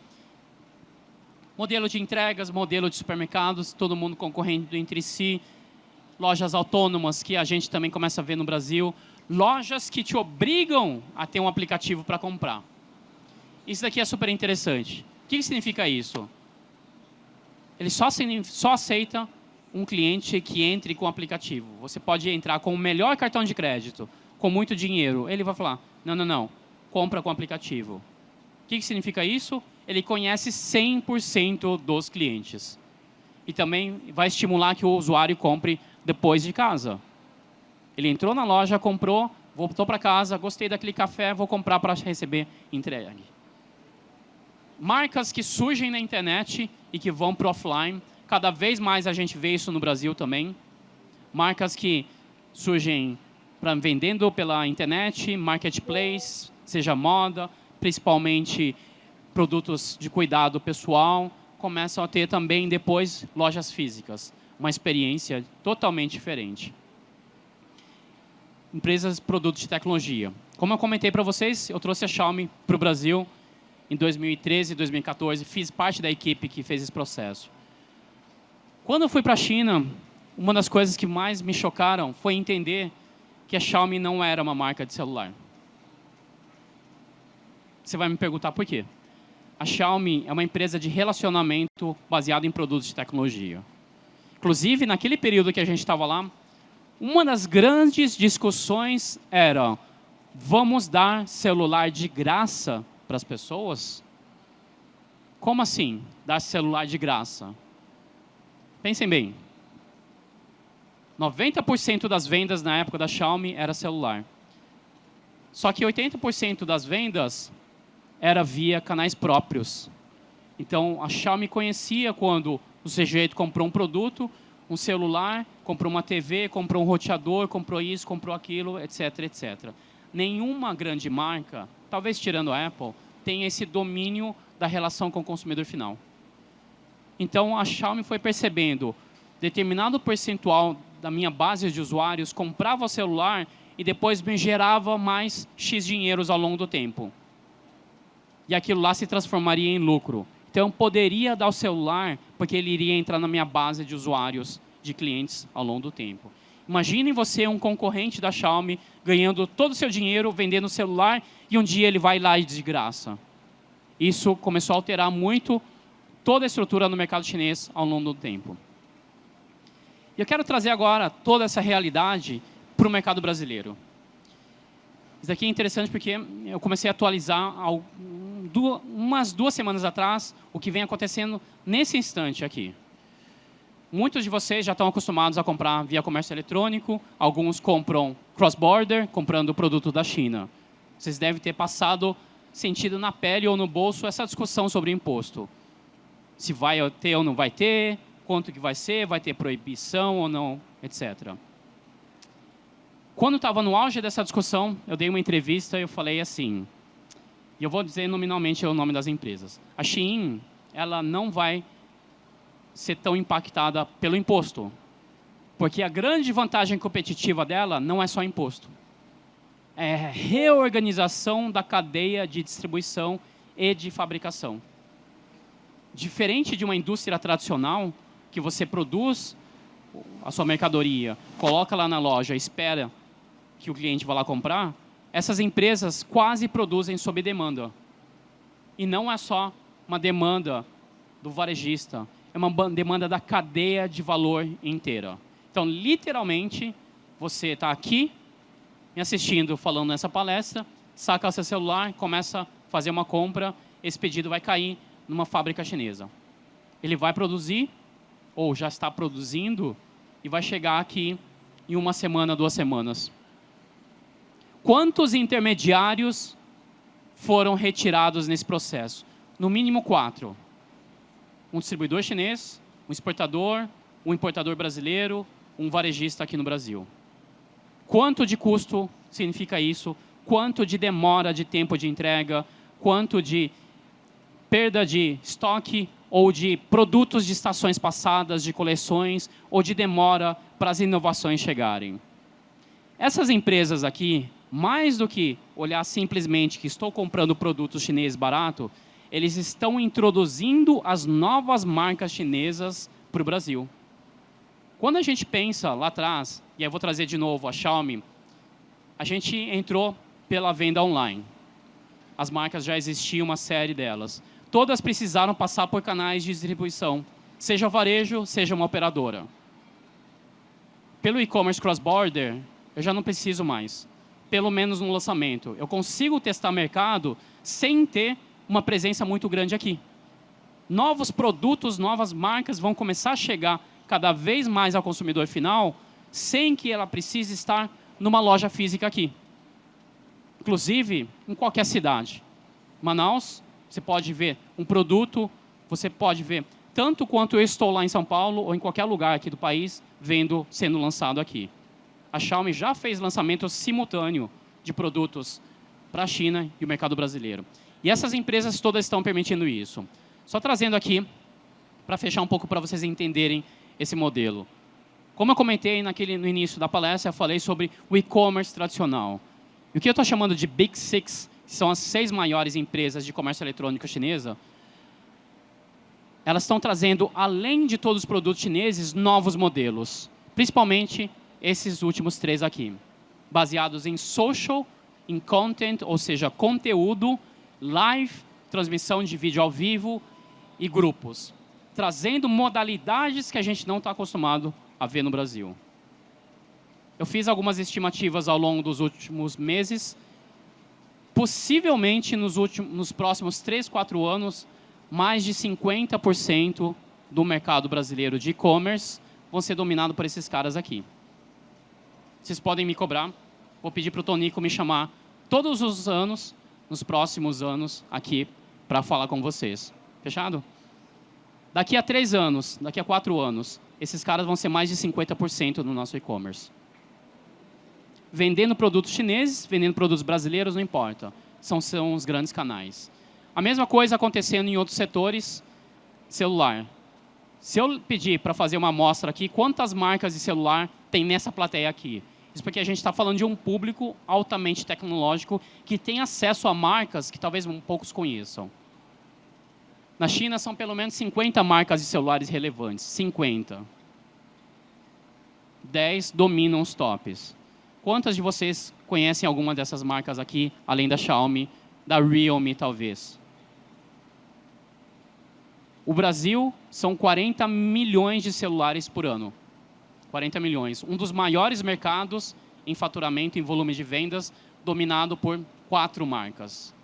Modelo de entregas, modelo de supermercados, todo mundo concorrendo entre si. Lojas autônomas que a gente também começa a ver no Brasil. Lojas que te obrigam a ter um aplicativo para comprar. Isso daqui é super interessante. O que significa isso? Ele só aceita um cliente que entre com o aplicativo. Você pode entrar com o melhor cartão de crédito, com muito dinheiro. Ele vai falar, não, compra com o aplicativo. O que significa isso? Ele conhece 100% dos clientes. E também vai estimular que o usuário compre depois de casa. Ele entrou na loja, comprou, voltou para casa, gostei daquele café, vou comprar para receber entregue. Marcas que surgem na internet e que vão para o offline. Cada vez mais a gente vê isso no Brasil também. Marcas que surgem vendendo pela internet, marketplace, seja moda, principalmente produtos de cuidado pessoal, começam a ter também depois lojas físicas. Uma experiência totalmente diferente. Empresas, produtos de tecnologia. Como eu comentei para vocês, eu trouxe a Xiaomi para o Brasil em 2013, 2014. Fiz parte da equipe que fez esse processo. Quando eu fui para a China, uma das coisas que mais me chocaram foi entender que a Xiaomi não era uma marca de celular. Você vai me perguntar por quê? A Xiaomi é uma empresa de relacionamento baseada em produtos de tecnologia. Inclusive, naquele período que a gente estava lá, uma das grandes discussões era: vamos dar celular de graça para as pessoas? Como assim, dar celular de graça? Pensem bem. 90% das vendas na época da Xiaomi era celular. Só que 80% das vendas era via canais próprios. Então, a Xiaomi conhecia quando o sujeito comprou um produto, um celular, comprou uma TV, comprou um roteador, comprou isso, comprou aquilo, etc, etc. Nenhuma grande marca, talvez tirando a Apple, tem esse domínio da relação com o consumidor final. Então, a Xiaomi foi percebendo determinado percentual da minha base de usuários comprava o celular e depois me gerava mais X dinheiros ao longo do tempo. E aquilo lá se transformaria em lucro. Então, eu poderia dar o celular porque ele iria entrar na minha base de usuários, de clientes ao longo do tempo. Imaginem você, um concorrente da Xiaomi, ganhando todo o seu dinheiro, vendendo celular, e um dia ele vai lá e de graça. Isso começou a alterar muito toda a estrutura no mercado chinês ao longo do tempo. E eu quero trazer agora toda essa realidade para o mercado brasileiro. Isso aqui é interessante porque eu comecei a atualizar umas 2 semanas atrás o que vem acontecendo nesse instante aqui. Muitos de vocês já estão acostumados a comprar via comércio eletrônico, alguns compram cross-border, comprando produto da China. Vocês devem ter sentido na pele ou no bolso essa discussão sobre imposto. Se vai ter ou não vai ter, quanto que vai ter proibição ou não, etc. Quando estava no auge dessa discussão, eu dei uma entrevista e eu falei assim, e eu vou dizer nominalmente o nome das empresas. A Shein, ela não vai ser tão impactada pelo imposto, porque a grande vantagem competitiva dela não é só imposto. É reorganização da cadeia de distribuição e de fabricação. Diferente de uma indústria tradicional, que você produz a sua mercadoria, coloca lá na loja, espera que o cliente vá lá comprar, essas empresas quase produzem sob demanda. E não é só uma demanda do varejista, é uma demanda da cadeia de valor inteira. Então, literalmente, você está aqui, me assistindo, falando nessa palestra, saca seu celular, começa a fazer uma compra, esse pedido vai cair numa fábrica chinesa. Ele vai produzir, ou já está produzindo, e vai chegar aqui em 1 semana, 2 semanas. Quantos intermediários foram retirados nesse processo? No mínimo 4. Um distribuidor chinês, um exportador, um importador brasileiro, um varejista aqui no Brasil. Quanto de custo significa isso? Quanto de demora de tempo de entrega? Quanto de perda de estoque ou de produtos de estações passadas, de coleções, ou de demora para as inovações chegarem? Essas empresas aqui, mais do que olhar simplesmente que estou comprando produto chinês barato, eles estão introduzindo as novas marcas chinesas para o Brasil. Quando a gente pensa lá atrás, e aí eu vou trazer de novo a Xiaomi, a gente entrou pela venda online. As marcas já existiam, uma série delas. Todas precisaram passar por canais de distribuição, seja varejo, seja uma operadora. Pelo e-commerce cross-border, eu já não preciso mais. Pelo menos no lançamento. Eu consigo testar mercado sem ter uma presença muito grande aqui. Novos produtos, novas marcas vão começar a chegar cada vez mais ao consumidor final, sem que ela precise estar numa loja física aqui. Inclusive, em qualquer cidade. Manaus, você pode ver um produto, você pode ver tanto quanto eu estou lá em São Paulo ou em qualquer lugar aqui do país, sendo lançado aqui. A Xiaomi já fez lançamento simultâneo de produtos para a China e o mercado brasileiro. E essas empresas todas estão permitindo isso. Só trazendo aqui, para fechar um pouco para vocês entenderem esse modelo. Como eu comentei no início da palestra, eu falei sobre o e-commerce tradicional. E o que eu estou chamando de Big Six, que são as 6 maiores empresas de comércio eletrônico chinesa, elas estão trazendo, além de todos os produtos chineses, novos modelos. Principalmente esses últimos 3 aqui. Baseados em social, em content, ou seja, conteúdo, live, transmissão de vídeo ao vivo e grupos. Trazendo modalidades que a gente não está acostumado a ver no Brasil. Eu fiz algumas estimativas ao longo dos últimos meses. Possivelmente, nos próximos 3, 4 anos, mais de 50% do mercado brasileiro de e-commerce vão ser dominados por esses caras aqui. Vocês podem me cobrar. Vou pedir para o Tonico me chamar todos os anos, nos próximos anos, aqui, para falar com vocês. Fechado? Daqui a 3 anos, daqui a 4 anos, esses caras vão ser mais de 50% do nosso e-commerce. Vendendo produtos chineses, vendendo produtos brasileiros, não importa. São os grandes canais. A mesma coisa acontecendo em outros setores, celular. Se eu pedir para fazer uma amostra aqui, quantas marcas de celular tem nessa plateia aqui? Isso porque a gente está falando de um público altamente tecnológico que tem acesso a marcas que talvez poucos conheçam. Na China, são pelo menos 50 marcas de celulares relevantes. 50. 10 dominam os tops. Quantas de vocês conhecem alguma dessas marcas aqui, além da Xiaomi, da Realme, talvez? O Brasil são 40 milhões de celulares por ano. 40 milhões. Um dos maiores mercados em faturamento, em volume de vendas, dominado por 4 marcas.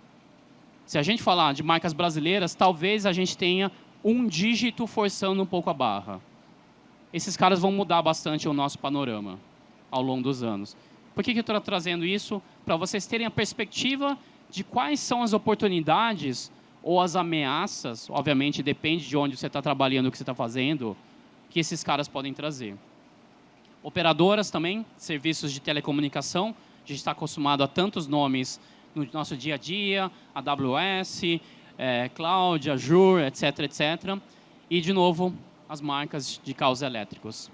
Se a gente falar de marcas brasileiras, talvez a gente tenha um dígito forçando um pouco a barra. Esses caras vão mudar bastante o nosso panorama ao longo dos anos. Por que eu estou trazendo isso? Para vocês terem a perspectiva de quais são as oportunidades ou as ameaças, obviamente depende de onde você está trabalhando, o que você está fazendo, que esses caras podem trazer. Operadoras também, serviços de telecomunicação, a gente está acostumado a tantos nomes no nosso dia a dia, AWS, Cloud, Azure, etc, etc. E, de novo, as marcas de carros elétricos.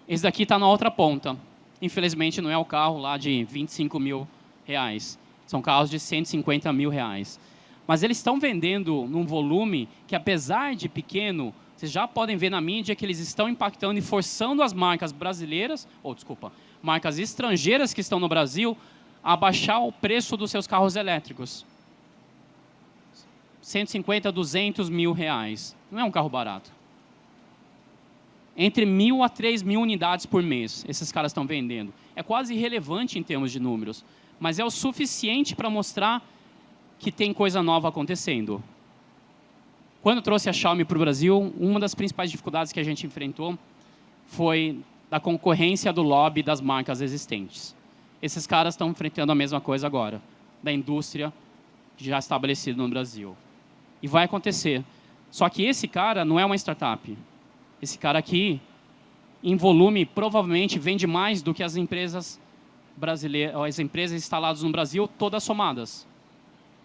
Esse daqui está na outra ponta. Infelizmente, não é o carro lá de 25 mil reais. São carros de 150 mil reais. Mas eles estão vendendo num volume que, apesar de pequeno, vocês já podem ver na mídia que eles estão impactando e forçando as marcas brasileiras, marcas estrangeiras que estão no Brasil, a baixar o preço dos seus carros elétricos. 150 a 200 mil reais. Não é um carro barato. Entre 1.000 a 3.000 unidades por mês, esses caras estão vendendo. É quase irrelevante em termos de números, mas é o suficiente para mostrar que tem coisa nova acontecendo. Quando eu trouxe a Xiaomi para o Brasil, uma das principais dificuldades que a gente enfrentou foi da concorrência do lobby das marcas existentes. Esses caras estão enfrentando a mesma coisa agora, da indústria já estabelecida no Brasil. E vai acontecer. Só que esse cara não é uma startup. Esse cara aqui, em volume, provavelmente vende mais do que as empresas brasileiras, as empresas instaladas no Brasil, todas somadas.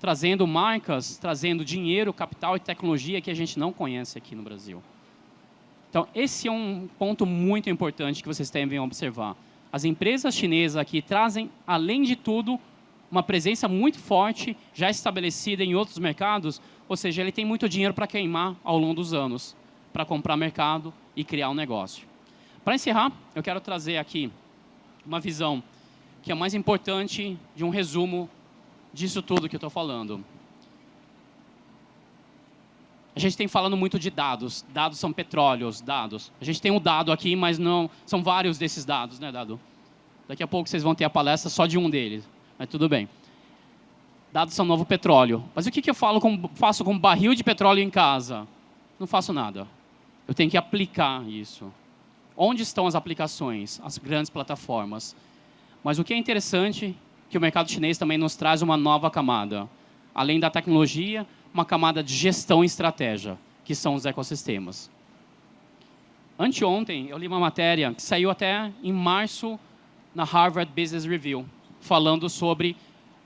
Trazendo marcas, trazendo dinheiro, capital e tecnologia que a gente não conhece aqui no Brasil. Então, esse é um ponto muito importante que vocês devem observar. As empresas chinesas aqui trazem, além de tudo, uma presença muito forte, já estabelecida em outros mercados, ou seja, ele tem muito dinheiro para queimar ao longo dos anos, para comprar mercado e criar um negócio. Para encerrar, eu quero trazer aqui uma visão que é mais importante de um resumo disso tudo que eu estou falando. A gente tem falando muito de dados. Dados são petróleos, dados. A gente tem um dado aqui, mas não são vários desses dados, né, Dado? Daqui a pouco vocês vão ter a palestra só de um deles, mas tudo bem. Dados são novo petróleo. Mas o que eu faço com um barril de petróleo em casa? Não faço nada. Eu tenho que aplicar isso. Onde estão as aplicações? As grandes plataformas. Mas o que é interessante que o mercado chinês também nos traz uma nova camada. Além da tecnologia, uma camada de gestão e estratégia, que são os ecossistemas. Anteontem, eu li uma matéria que saiu até em março na Harvard Business Review, falando sobre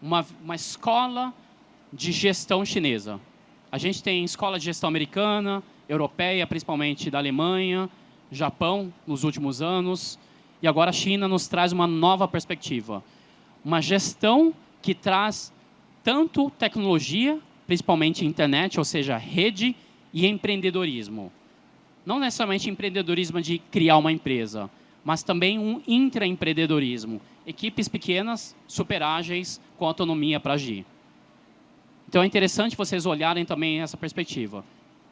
uma escola de gestão chinesa. A gente tem escola de gestão americana, europeia, principalmente da Alemanha, Japão, nos últimos anos, e agora a China nos traz uma nova perspectiva. Uma gestão que traz tanto tecnologia, principalmente internet, ou seja, rede e empreendedorismo. Não necessariamente empreendedorismo de criar uma empresa, mas também um intraempreendedorismo. Equipes pequenas, super ágeis, com autonomia para agir. Então é interessante vocês olharem também essa perspectiva.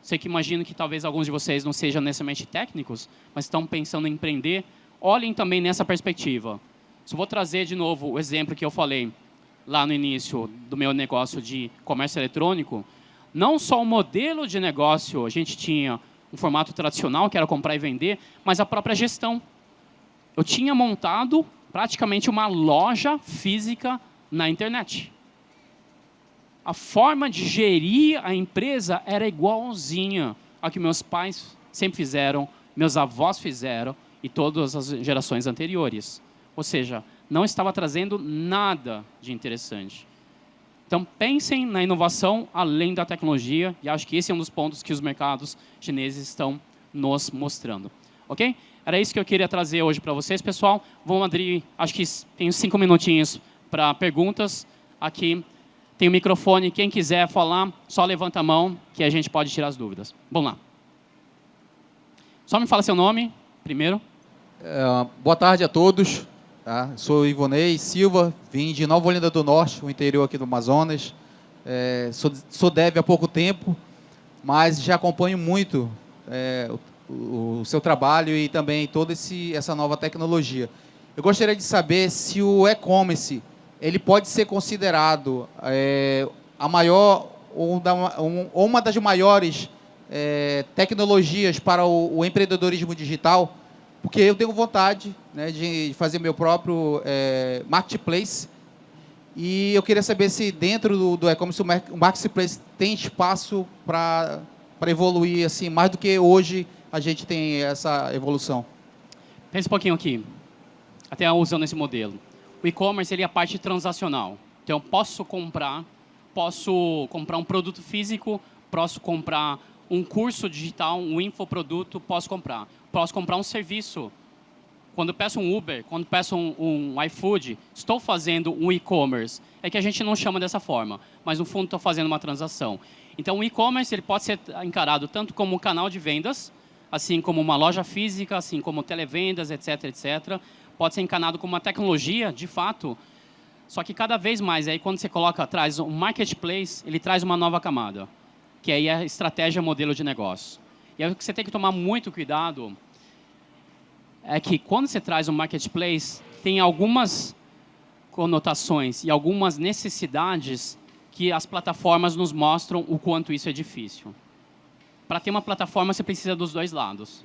Sei que imagino que talvez alguns de vocês não sejam necessariamente técnicos, mas estão pensando em empreender. Olhem também nessa perspectiva. Só vou trazer de novo o exemplo que eu falei lá no início do meu negócio de comércio eletrônico. Não só o modelo de negócio, a gente tinha um formato tradicional, que era comprar e vender, mas a própria gestão. Eu tinha montado praticamente uma loja física na internet. A forma de gerir a empresa era igualzinha a que meus pais sempre fizeram, meus avós fizeram e todas as gerações anteriores. Ou seja, não estava trazendo nada de interessante. Então, pensem na inovação além da tecnologia, e acho que esse é um dos pontos que os mercados chineses estão nos mostrando. Ok? Era isso que eu queria trazer hoje para vocês, pessoal. Vamos abrir, acho que tem 5 minutinhos para perguntas. Aqui tem o microfone, quem quiser falar, só levanta a mão, que a gente pode tirar as dúvidas. Vamos lá. Só me fala seu nome, primeiro. Boa tarde a todos. Tá? Sou Ivonei Silva, vim de Nova Olinda do Norte, o interior aqui do Amazonas. Sou dev há pouco tempo, mas já acompanho muito o seu trabalho e também toda essa nova tecnologia. Eu gostaria de saber se o e-commerce ele pode ser considerado a maior ou uma das maiores tecnologias para o empreendedorismo digital, porque eu tenho vontade, né, de fazer meu próprio marketplace, e eu queria saber se dentro do e-commerce o marketplace tem espaço para evoluir assim, mais do que hoje a gente tem essa evolução. Pensa um pouquinho aqui, até usando esse modelo. O e-commerce ele é a parte transacional. Então, eu posso comprar um produto físico, posso comprar um curso digital, um infoproduto, posso comprar um serviço. Quando eu peço um Uber, quando eu peço um iFood, estou fazendo um e-commerce. É que a gente não chama dessa forma, mas no fundo estou fazendo uma transação. Então, o e-commerce ele pode ser encarado tanto como um canal de vendas, assim como uma loja física, assim como televendas, etc, etc. Pode ser encarado como uma tecnologia, de fato. Só que cada vez mais, aí quando você traz um marketplace, ele traz uma nova camada, que aí é a estratégia, modelo de negócio. E aí o que você tem que tomar muito cuidado é que quando você traz um marketplace, tem algumas conotações e algumas necessidades que as plataformas nos mostram o quanto isso é difícil. Para ter uma plataforma, você precisa dos dois lados,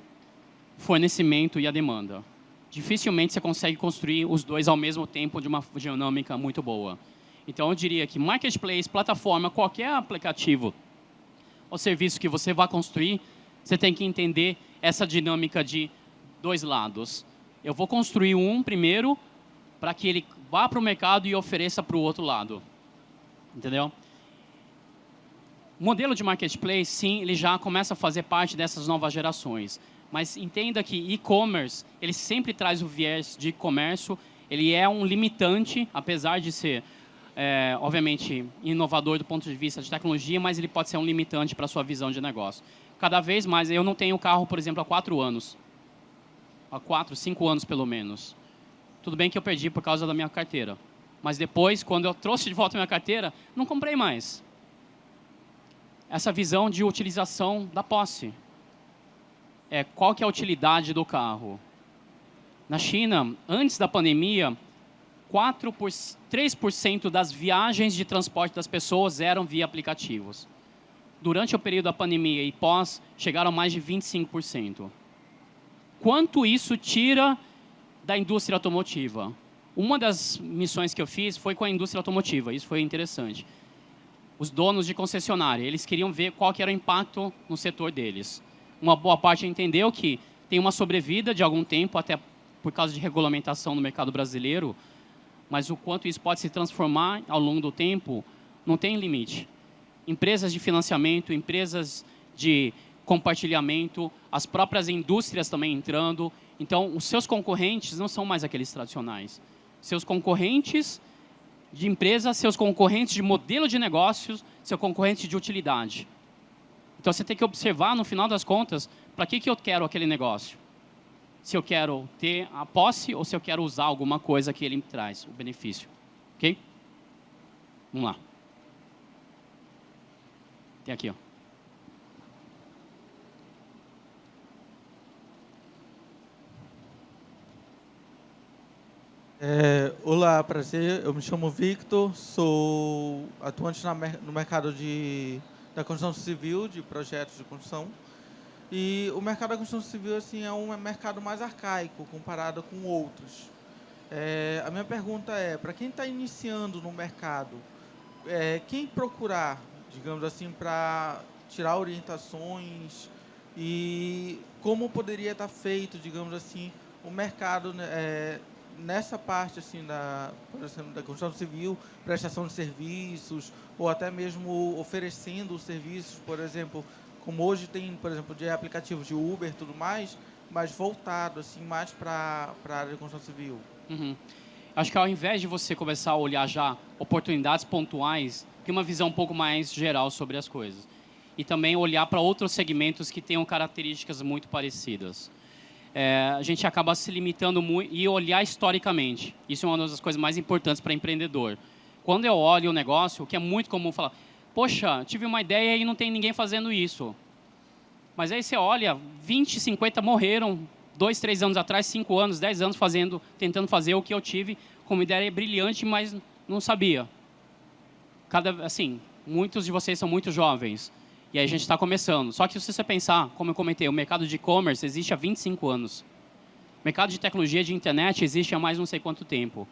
fornecimento e a demanda. Dificilmente você consegue construir os dois ao mesmo tempo de uma dinâmica muito boa. Então, eu diria que marketplace, plataforma, qualquer aplicativo ou serviço que você vá construir, você tem que entender essa dinâmica de dois lados. Eu vou construir um primeiro para que ele vá para o mercado e ofereça para o outro lado. Entendeu? O modelo de marketplace, sim, ele já começa a fazer parte dessas novas gerações. Mas entenda que e-commerce, ele sempre traz o viés de comércio, ele é um limitante, apesar de ser, obviamente, inovador do ponto de vista de tecnologia, mas ele pode ser um limitante para a sua visão de negócio. Cada vez mais, eu não tenho carro, por exemplo, há 4 anos. Há 4, 5 anos, pelo menos. Tudo bem que eu perdi por causa da minha carteira. Mas depois, quando eu trouxe de volta a minha carteira, não comprei mais. Essa visão de utilização da posse. Qual que é a utilidade do carro? Na China, antes da pandemia, 3% das viagens de transporte das pessoas eram via aplicativos. Durante o período da pandemia e pós, chegaram a mais de 25%. Quanto isso tira da indústria automotiva? Uma das missões que eu fiz foi com a indústria automotiva, isso foi interessante. Os donos de concessionária, eles queriam ver qual que era o impacto no setor deles. Uma boa parte entendeu que tem uma sobrevida de algum tempo, até por causa de regulamentação no mercado brasileiro, mas o quanto isso pode se transformar ao longo do tempo, não tem limite. Empresas de financiamento, empresas de compartilhamento, as próprias indústrias também entrando. Então, os seus concorrentes não são mais aqueles tradicionais. Seus concorrentes de empresa, seus concorrentes de modelo de negócios, seu concorrente de utilidade. Então, você tem que observar, no final das contas, para que eu quero aquele negócio. Se eu quero ter a posse ou se eu quero usar alguma coisa que ele me traz, o benefício. Ok? Vamos lá. Tem aqui, ó. Olá, prazer. Eu me chamo Victor, sou atuante no mercado da construção civil, de projetos de construção. E o mercado da construção civil assim, é um mercado mais arcaico comparado com outros. A minha pergunta é, para quem está iniciando no mercado, quem procurar, digamos assim, para tirar orientações e como poderia estar feito, digamos assim, o mercado nessa parte assim por exemplo, da construção civil, prestação de serviços ou até mesmo oferecendo serviços, por exemplo, como hoje tem, por exemplo, de aplicativos de Uber e tudo mais, mas voltado assim mais para a área de construção civil. Uhum. Acho que ao invés de você começar a olhar já oportunidades pontuais, tem uma visão um pouco mais geral sobre as coisas. E também olhar para outros segmentos que tenham características muito parecidas. a gente acaba se limitando muito e olhar historicamente. Isso é uma das coisas mais importantes para empreendedor. Quando eu olho o negócio, o que é muito comum falar, poxa, tive uma ideia e não tem ninguém fazendo isso. Mas aí você olha, 20, 50 morreram 2, 3 anos atrás, 5 anos, 10 anos tentando fazer o que eu tive como ideia brilhante, mas não sabia. Assim, muitos de vocês são muito jovens. E aí a gente está começando. Só que se você pensar, como eu comentei, o mercado de e-commerce existe há 25 anos. O mercado de tecnologia de internet existe há mais não sei quanto tempo.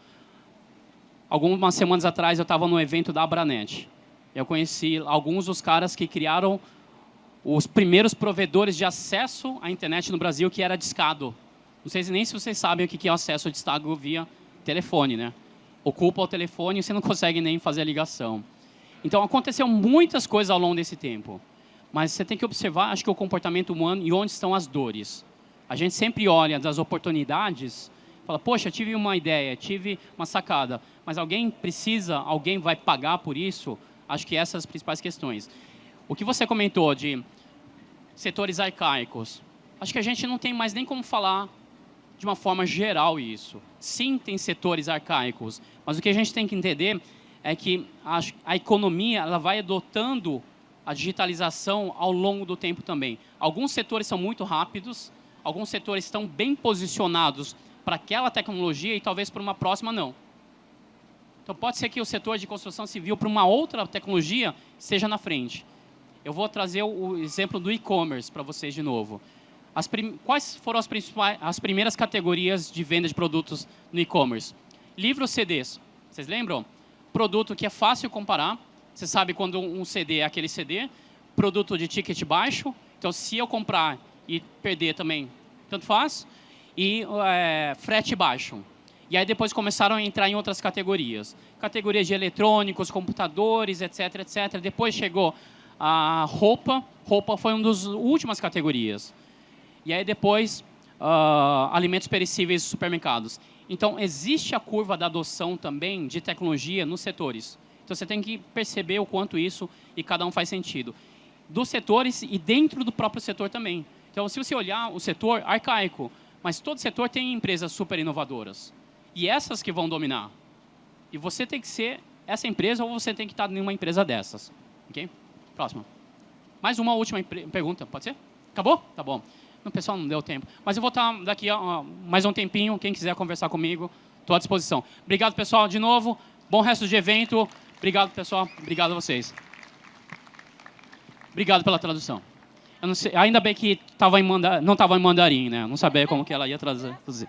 Algumas semanas atrás eu estava no evento da Abranet. Eu conheci alguns dos caras que criaram os primeiros provedores de acesso à internet no Brasil, que era discado. Não sei nem se vocês sabem o que é o acesso a discado via telefone, né? Ocupa o telefone e você não consegue nem fazer a ligação. Então, aconteceu muitas coisas ao longo desse tempo. Mas você tem que observar, acho que o comportamento humano e onde estão as dores. A gente sempre olha das oportunidades, fala, poxa, tive uma ideia, tive uma sacada, mas alguém vai pagar por isso? Acho que essas são as principais questões. O que você comentou de setores arcaicos, acho que a gente não tem mais nem como falar de uma forma geral isso. Sim, tem setores arcaicos, mas o que a gente tem que entender é que a economia ela vai adotando a digitalização ao longo do tempo também. Alguns setores são muito rápidos, alguns setores estão bem posicionados para aquela tecnologia e talvez para uma próxima não. Então pode ser que o setor de construção civil para uma outra tecnologia esteja na frente. Eu vou trazer o exemplo do e-commerce para vocês de novo. Quais foram as primeiras categorias de venda de produtos no e-commerce? Livros, CDs. Vocês lembram? Produto que é fácil comparar. Você sabe quando um CD é aquele CD. Produto de ticket baixo. Então, se eu comprar e perder também, tanto faz. E frete baixo. E aí depois começaram a entrar em outras categorias. Categorias de eletrônicos, computadores, etc, etc. Depois chegou a roupa. Roupa foi uma das últimas categorias. E aí depois, alimentos perecíveis e supermercados. Então, existe a curva da adoção também de tecnologia nos setores. Então, você tem que perceber o quanto isso e cada um faz sentido. Dos setores e dentro do próprio setor também. Então, se você olhar o setor arcaico, mas todo setor tem empresas super inovadoras. E essas que vão dominar. E você tem que ser essa empresa ou você tem que estar em uma empresa dessas. Ok? Próxima. Mais uma última pergunta, pode ser? Acabou? Tá bom. O pessoal não deu tempo. Mas eu vou estar daqui a mais um tempinho. Quem quiser conversar comigo, estou à disposição. Obrigado, pessoal, de novo. Bom resto de evento. Obrigado, pessoal. Obrigado a vocês. Obrigado pela tradução. Eu não sei, ainda bem que não estava em mandarim, né? Eu não sabia como que ela ia traduzir.